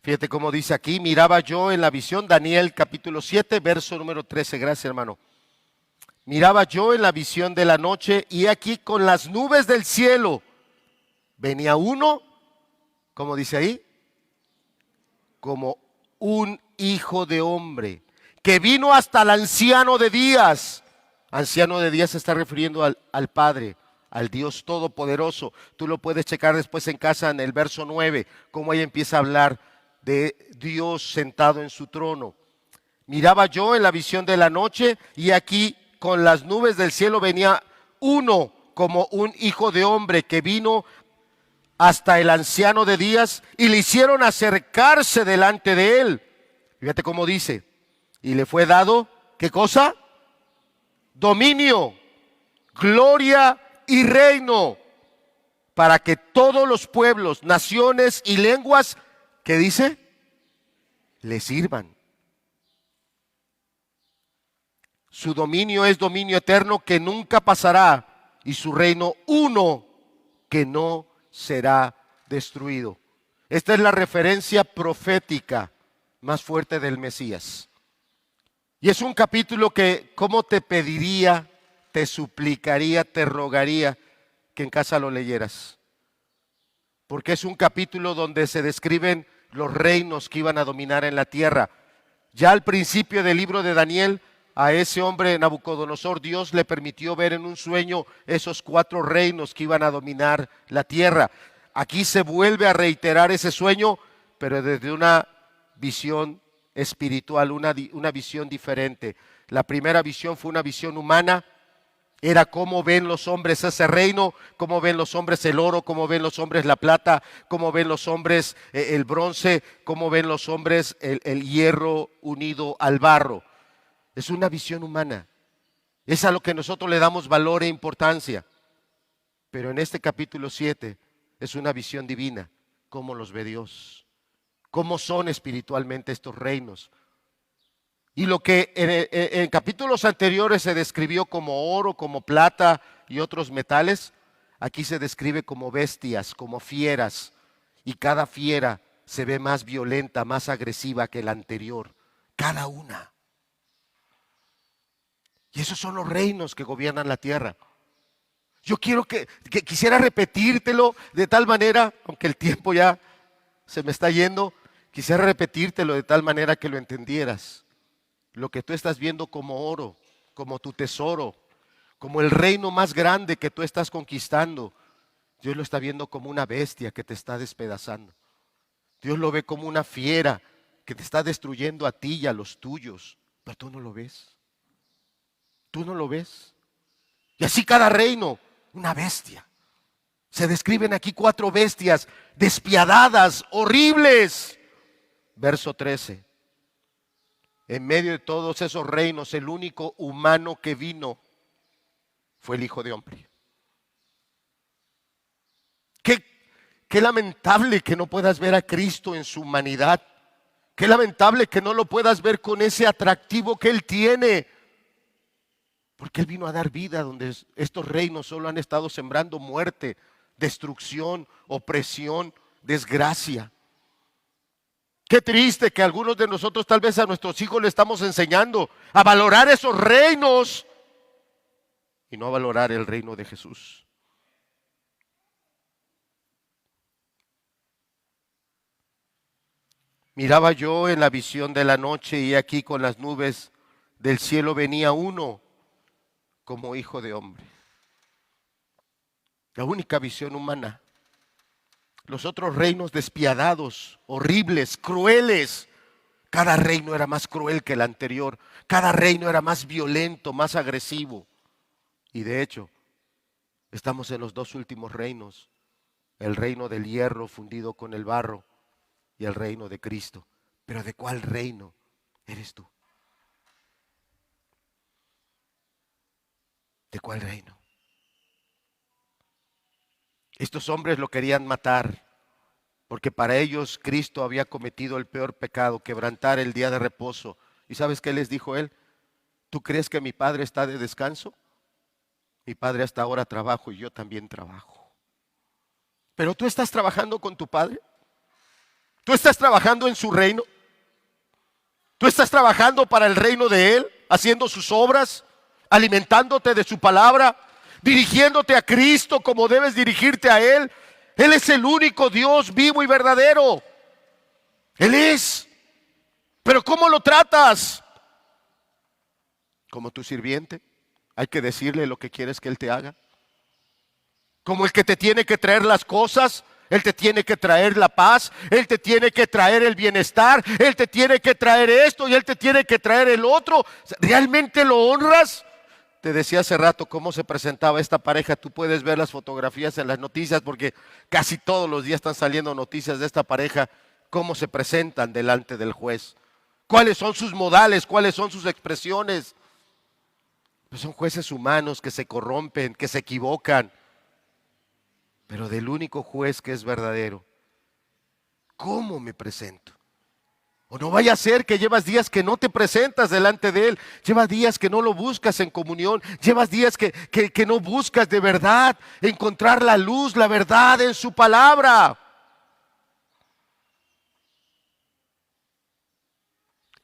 Fíjate cómo dice aquí: miraba yo en la visión, Daniel capítulo 7, verso número 13. Gracias, hermano. Miraba yo en la visión de la noche, y aquí con las nubes del cielo venía uno, ¿cómo dice ahí? Como un hijo de hombre, que vino hasta el anciano de días. Anciano de días se está refiriendo al Padre, al Dios Todopoderoso. Tú lo puedes checar después en casa en el verso 9, cómo ahí empieza a hablar de Dios sentado en su trono. Miraba yo en la visión de la noche, y aquí con las nubes del cielo venía uno como un hijo de hombre, que vino hasta el anciano de días y le hicieron acercarse delante de él. Fíjate cómo dice: y le fue dado, ¿qué cosa? Dominio, gloria y reino, para que todos los pueblos, naciones y lenguas, ¿qué dice? Le sirvan. Su dominio es dominio eterno que nunca pasará, y su reino uno que no será destruido. Esta es la referencia profética más fuerte del Mesías. Y es un capítulo que, ¿cómo te pediría, te suplicaría, te rogaría que en casa lo leyeras? Porque es un capítulo donde se describen los reinos que iban a dominar en la tierra. Ya al principio del libro de Daniel, a ese hombre Nabucodonosor, Dios le permitió ver en un sueño esos 4 reinos que iban a dominar la tierra. Aquí se vuelve a reiterar ese sueño, pero desde una visión espiritual, una visión diferente. La primera visión fue una visión humana. Era cómo ven los hombres ese reino, cómo ven los hombres el oro, cómo ven los hombres la plata, cómo ven los hombres el bronce, cómo ven los hombres el hierro unido al barro. Es una visión humana. Es a lo que nosotros le damos valor e importancia. Pero en este capítulo 7 es una visión divina. ¿Cómo los ve Dios? ¿Cómo son espiritualmente estos reinos? Y lo que en capítulos anteriores se describió como oro, como plata y otros metales, aquí se describe como bestias, como fieras. Y cada fiera se ve más violenta, más agresiva que la anterior. Cada una. Y esos son los reinos que gobiernan la tierra. Yo quiero que quisiera repetírtelo de tal manera, aunque el tiempo ya se me está yendo, quisiera repetírtelo de tal manera que lo entendieras. Lo que tú estás viendo como oro, como tu tesoro, como el reino más grande que tú estás conquistando, Dios lo está viendo como una bestia que te está despedazando. Dios lo ve como una fiera que te está destruyendo a ti y a los tuyos, pero tú no lo ves. Tú no lo ves. Y así cada reino, una bestia. Se describen aquí 4 bestias despiadadas, horribles. Verso 13. En medio de todos esos reinos, el único humano que vino fue el Hijo de Hombre. Qué lamentable que no puedas ver a Cristo en su humanidad. Qué lamentable que no lo puedas ver con ese atractivo que Él tiene. Porque Él vino a dar vida donde estos reinos solo han estado sembrando muerte, destrucción, opresión, desgracia. Qué triste que algunos de nosotros tal vez a nuestros hijos le estamos enseñando a valorar esos reinos y no a valorar el reino de Jesús. Miraba yo en la visión de la noche y aquí con las nubes del cielo venía uno como hijo de hombre. La única visión humana. Los otros reinos despiadados, horribles, crueles. Cada reino era más cruel que el anterior. Cada reino era más violento, más agresivo. Y de hecho, estamos en los 2 últimos reinos. El reino del hierro fundido con el barro y el reino de Cristo. Pero ¿de cuál reino eres tú? ¿De cuál reino? Estos hombres lo querían matar, porque para ellos Cristo había cometido el peor pecado, quebrantar el día de reposo. ¿Y sabes qué les dijo Él? ¿Tú crees que mi Padre está de descanso? Mi Padre hasta ahora trabajo y yo también trabajo. ¿Pero tú estás trabajando con tu Padre? ¿Tú estás trabajando en su reino? ¿Tú estás trabajando para el reino de Él, haciendo sus obras, alimentándote de su palabra, dirigiéndote a Cristo como debes dirigirte a Él? Él es el único Dios vivo y verdadero. Él es. Pero ¿cómo lo tratas? ¿Como tu sirviente? Hay que decirle lo que quieres que Él te haga. Como el que te tiene que traer las cosas. Él te tiene que traer la paz, Él te tiene que traer el bienestar, Él te tiene que traer esto y Él te tiene que traer el otro. ¿Realmente lo honras? Te decía hace rato cómo se presentaba esta pareja. Tú puedes ver las fotografías en las noticias porque casi todos los días están saliendo noticias de esta pareja. Cómo se presentan delante del juez. ¿Cuáles son sus modales? ¿Cuáles son sus expresiones? Pues son jueces humanos que se corrompen, que se equivocan. Pero del único juez que es verdadero, ¿cómo me presento? O no vaya a ser que llevas días que no te presentas delante de Él, llevas días que no lo buscas en comunión, llevas días que no buscas de verdad encontrar la luz, la verdad en su palabra.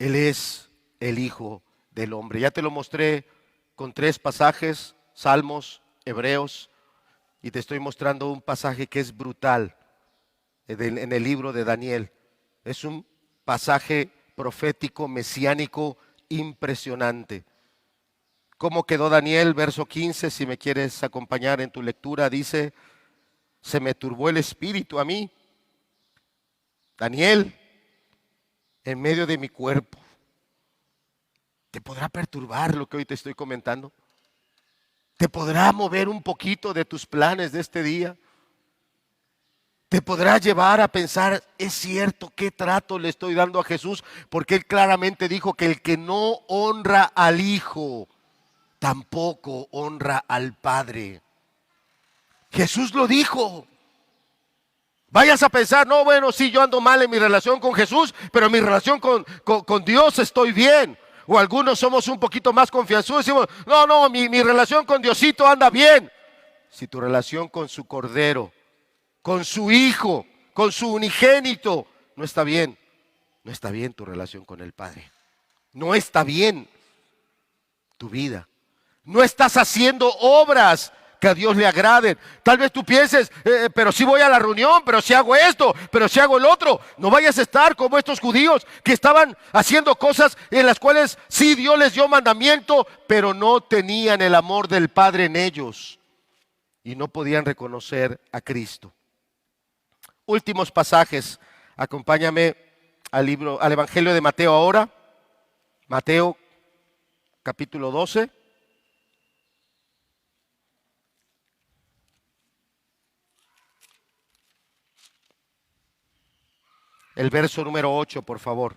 Él es el Hijo del Hombre. Ya te lo mostré con 3 pasajes, Salmos, Hebreos. Y te estoy mostrando un pasaje que es brutal en el libro de Daniel. Es un pasaje profético, mesiánico, impresionante. ¿Cómo quedó Daniel? Verso 15, si me quieres acompañar en tu lectura, dice: se me turbó el espíritu a mí, Daniel, en medio de mi cuerpo. ¿Te podrá perturbar lo que hoy te estoy comentando? ¿Te podrá mover un poquito de tus planes de este día? ¿Te podrá llevar a pensar, es cierto, qué trato le estoy dando a Jesús? Porque Él claramente dijo que el que no honra al Hijo, tampoco honra al Padre. Jesús lo dijo. Vayas a pensar, no, bueno, sí, yo ando mal en mi relación con Jesús, pero en mi relación con Dios estoy bien. O algunos somos un poquito más confianzudos y decimos, no, mi relación con Diosito anda bien. Si tu relación con su Cordero, con su Hijo, con su unigénito, no está bien, no está bien tu relación con el Padre. No está bien tu vida. No estás haciendo obras que a Dios le agraden. Tal vez tú pienses, pero si voy a la reunión, pero si hago esto, pero si hago el otro. No vayas a estar como estos judíos que estaban haciendo cosas en las cuales sí Dios les dio mandamiento, pero no tenían el amor del Padre en ellos y no podían reconocer a Cristo. Últimos pasajes. Acompáñame al Evangelio de Mateo ahora. Mateo capítulo 12. El verso número 8, por favor.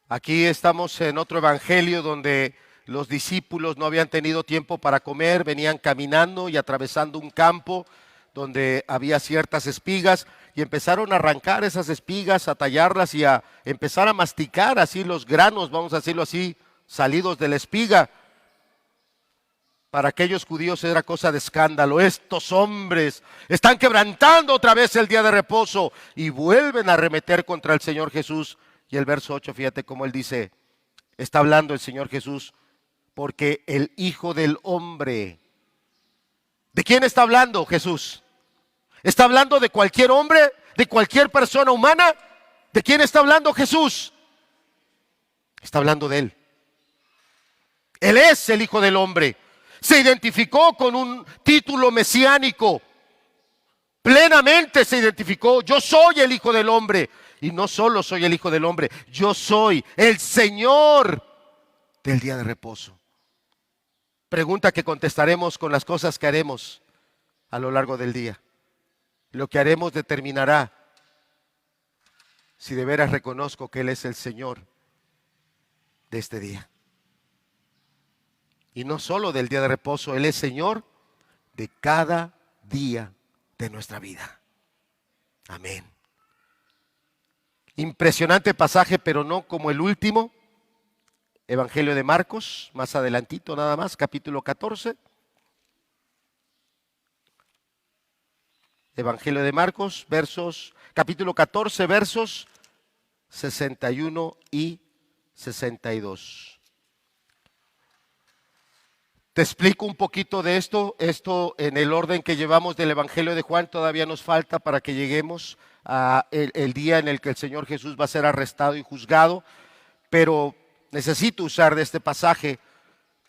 Aquí estamos en otro evangelio donde los discípulos no habían tenido tiempo para comer, venían caminando y atravesando un campo donde había ciertas espigas y empezaron a arrancar esas espigas, a tallarlas y a empezar a masticar así los granos, vamos a decirlo así, salidos de la espiga. Para aquellos judíos era cosa de escándalo. Estos hombres están quebrantando otra vez el día de reposo y vuelven a arremeter contra el Señor Jesús. Y el verso 8, fíjate cómo él dice, está hablando el Señor Jesús, porque el Hijo del Hombre, ¿de quién está hablando Jesús? ¿Está hablando de cualquier hombre, de cualquier persona humana? ¿De quién está hablando Jesús? Está hablando de Él. Él es el Hijo del Hombre. Se identificó con un título mesiánico. Plenamente se identificó. Yo soy el Hijo del Hombre. Y no solo soy el Hijo del Hombre, yo soy el Señor del día de reposo. Pregunta que contestaremos con las cosas que haremos a lo largo del día. Lo que haremos determinará si de veras reconozco que Él es el Señor de este día. Y no solo del día de reposo, Él es Señor de cada día de nuestra vida. Amén. Impresionante pasaje, pero no como el último. Evangelio de Marcos, más adelantito nada más, capítulo 14. Evangelio de Marcos, capítulo 14, versos 61 y 62. Te explico un poquito de esto. Esto en el orden que llevamos del Evangelio de Juan todavía nos falta para que lleguemos a el día en el que el Señor Jesús va a ser arrestado y juzgado. Pero necesito usar de este pasaje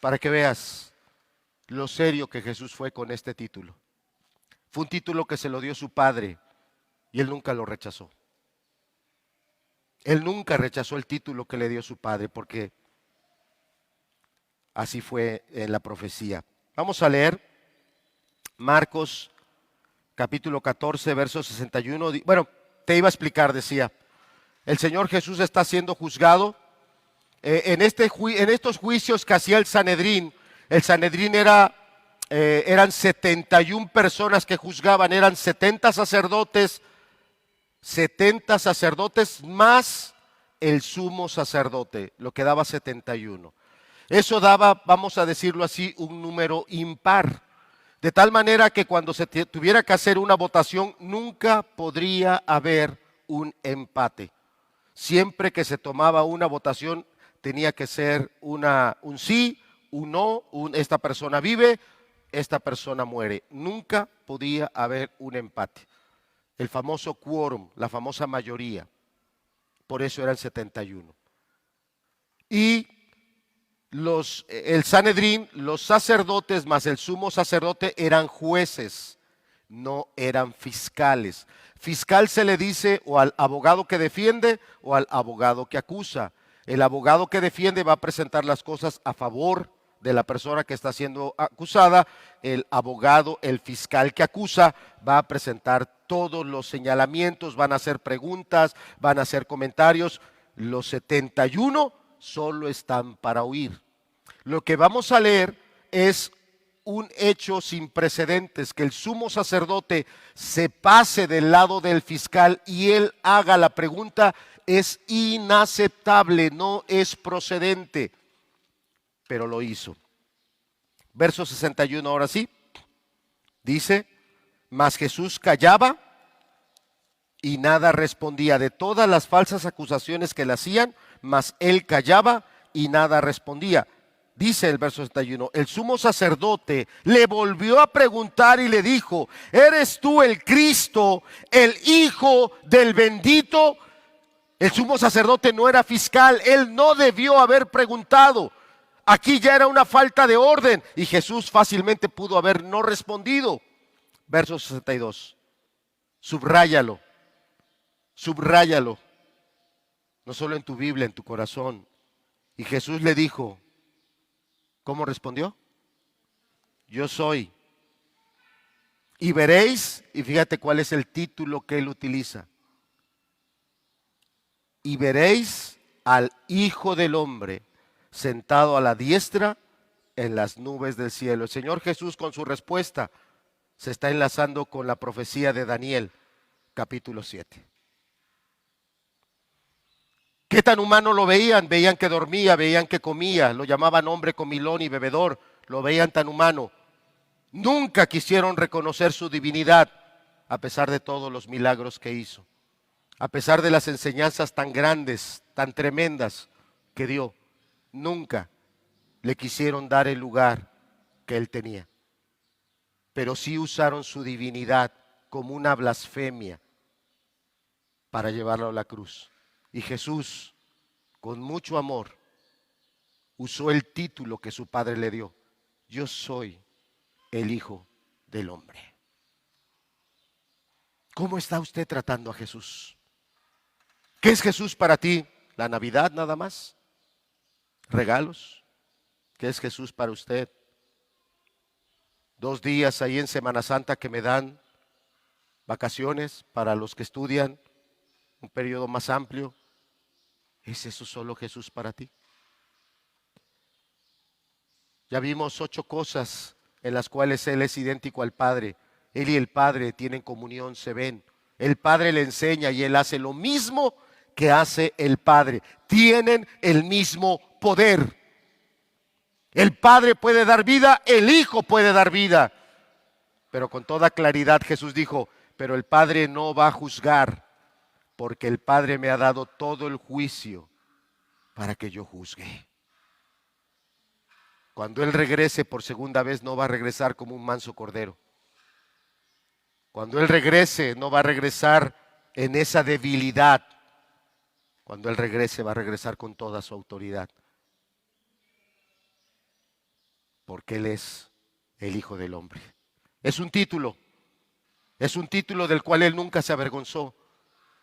para que veas lo serio que Jesús fue con este título. Fue un título que se lo dio su Padre y Él nunca lo rechazó. Él nunca rechazó el título que le dio su Padre porque así fue en la profecía. Vamos a leer Marcos capítulo 14, verso 61. Bueno, te iba a explicar, decía. El Señor Jesús está siendo juzgado. En estos juicios que hacía el Sanedrín eran 71 personas que juzgaban, eran 70 sacerdotes más el sumo sacerdote, lo que daba 71. Eso daba, vamos a decirlo así, un número impar. De tal manera que cuando se tuviera que hacer una votación, nunca podría haber un empate. Siempre que se tomaba una votación, tenía que ser un sí, un no, esta persona vive, esta persona muere. Nunca podía haber un empate. El famoso quórum, la famosa mayoría. Por eso eran 71. Y el Sanedrín, los sacerdotes más el sumo sacerdote eran jueces, no eran fiscales. Fiscal se le dice o al abogado que defiende o al abogado que acusa. El abogado que defiende va a presentar las cosas a favor de la persona que está siendo acusada. El abogado, el fiscal que acusa, va a presentar todos los señalamientos, van a hacer preguntas, van a hacer comentarios. Los 71 solo están para oír. Lo que vamos a leer es un hecho sin precedentes, que el sumo sacerdote se pase del lado del fiscal y él haga la pregunta, es inaceptable, no es procedente, pero lo hizo. Verso 61, ahora sí, dice, mas Jesús callaba y nada respondía de todas las falsas acusaciones que le hacían, mas él callaba y nada respondía. Dice el verso 61, el sumo sacerdote le volvió a preguntar y le dijo, ¿eres tú el Cristo, el Hijo del bendito? El sumo sacerdote no era fiscal, él no debió haber preguntado. Aquí ya era una falta de orden y Jesús fácilmente pudo haber no respondido. Verso 62, subráyalo, subráyalo, no solo en tu Biblia, en tu corazón. Y Jesús le dijo, ¿cómo respondió? Yo soy. Y veréis, y fíjate cuál es el título que él utiliza. Y veréis al Hijo del Hombre sentado a la diestra en las nubes del cielo. El Señor Jesús con su respuesta se está enlazando con la profecía de Daniel, capítulo 7. ¿Qué tan humano lo veían? Veían que dormía, veían que comía, lo llamaban hombre comilón y bebedor, lo veían tan humano. Nunca quisieron reconocer su divinidad, a pesar de todos los milagros que hizo, a pesar de las enseñanzas tan grandes, tan tremendas que dio. Nunca le quisieron dar el lugar que él tenía, pero sí usaron su divinidad como una blasfemia para llevarlo a la cruz. Y Jesús, con mucho amor, usó el título que su Padre le dio. Yo soy el Hijo del Hombre. ¿Cómo está usted tratando a Jesús? ¿Qué es Jesús para ti? ¿La Navidad nada más? ¿Regalos? ¿Qué es Jesús para usted? 2 días ahí en Semana Santa que me dan vacaciones para los que estudian, un periodo más amplio. ¿Es eso solo Jesús para ti? Ya vimos 8 cosas en las cuales Él es idéntico al Padre. Él y el Padre tienen comunión, se ven. El Padre le enseña y Él hace lo mismo que hace el Padre. Tienen el mismo poder. El Padre puede dar vida, el Hijo puede dar vida. Pero con toda claridad Jesús dijo, pero el Padre no va a juzgar, porque el Padre me ha dado todo el juicio para que yo juzgue. Cuando Él regrese por segunda vez, no va a regresar como un manso cordero. Cuando Él regrese, no va a regresar en esa debilidad. Cuando Él regrese, va a regresar con toda su autoridad. Porque Él es el Hijo del Hombre. Es un título del cual Él nunca se avergonzó.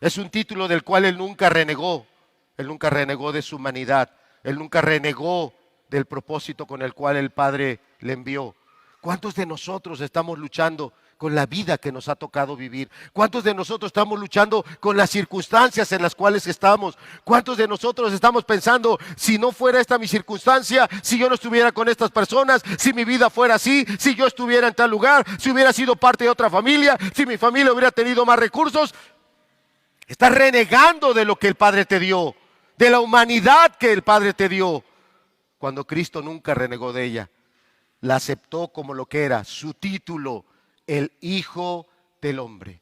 Es un título del cual Él nunca renegó. Él nunca renegó de su humanidad. Él nunca renegó del propósito con el cual el Padre le envió. ¿Cuántos de nosotros estamos luchando con la vida que nos ha tocado vivir? ¿Cuántos de nosotros estamos luchando con las circunstancias en las cuales estamos? ¿Cuántos de nosotros estamos pensando, si no fuera esta mi circunstancia, si yo no estuviera con estas personas, si mi vida fuera así, si yo estuviera en tal lugar, si hubiera sido parte de otra familia, si mi familia hubiera tenido más recursos? Estás renegando de lo que el Padre te dio, de la humanidad que el Padre te dio, cuando Cristo nunca renegó de ella. La aceptó como lo que era, su título, el Hijo del Hombre.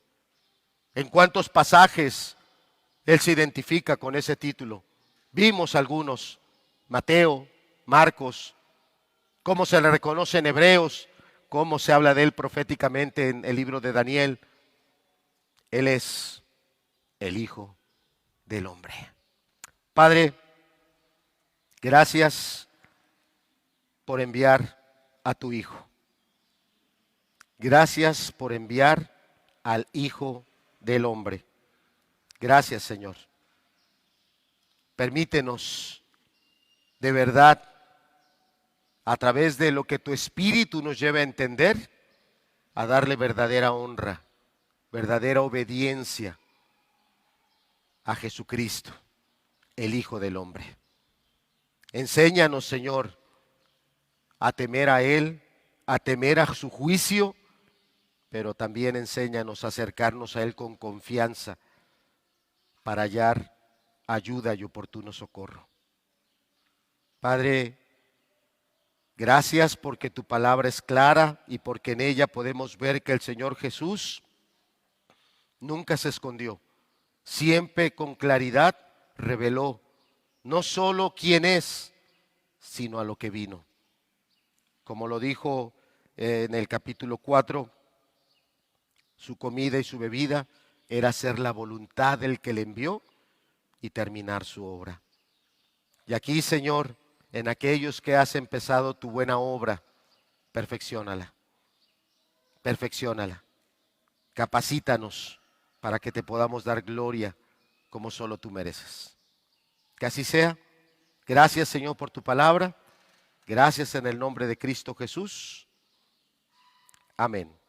¿En cuántos pasajes Él se identifica con ese título? Vimos algunos, Mateo, Marcos, cómo se le reconoce en Hebreos, cómo se habla de Él proféticamente en el libro de Daniel. Él es el Hijo del Hombre. Padre, gracias por enviar a tu Hijo. Gracias por enviar al Hijo del Hombre. Gracias, Señor. Permítenos, de verdad, a través de lo que tu Espíritu nos lleve a entender, a darle verdadera honra, verdadera obediencia a Jesucristo, el Hijo del Hombre. Enséñanos, Señor, a temer a Él, a temer a su juicio, pero también enséñanos a acercarnos a Él con confianza para hallar ayuda y oportuno socorro. Padre, gracias porque tu palabra es clara y porque en ella podemos ver que el Señor Jesús nunca se escondió. Siempre con claridad reveló no solo quién es, sino a lo que vino. Como lo dijo en el capítulo 4, su comida y su bebida era hacer la voluntad del que le envió y terminar su obra. Y aquí, Señor, en aquellos que has empezado tu buena obra, perfecciónala, perfecciónala, capacítanos para que te podamos dar gloria como solo tú mereces. Que así sea. Gracias, Señor, por tu palabra. Gracias en el nombre de Cristo Jesús. Amén.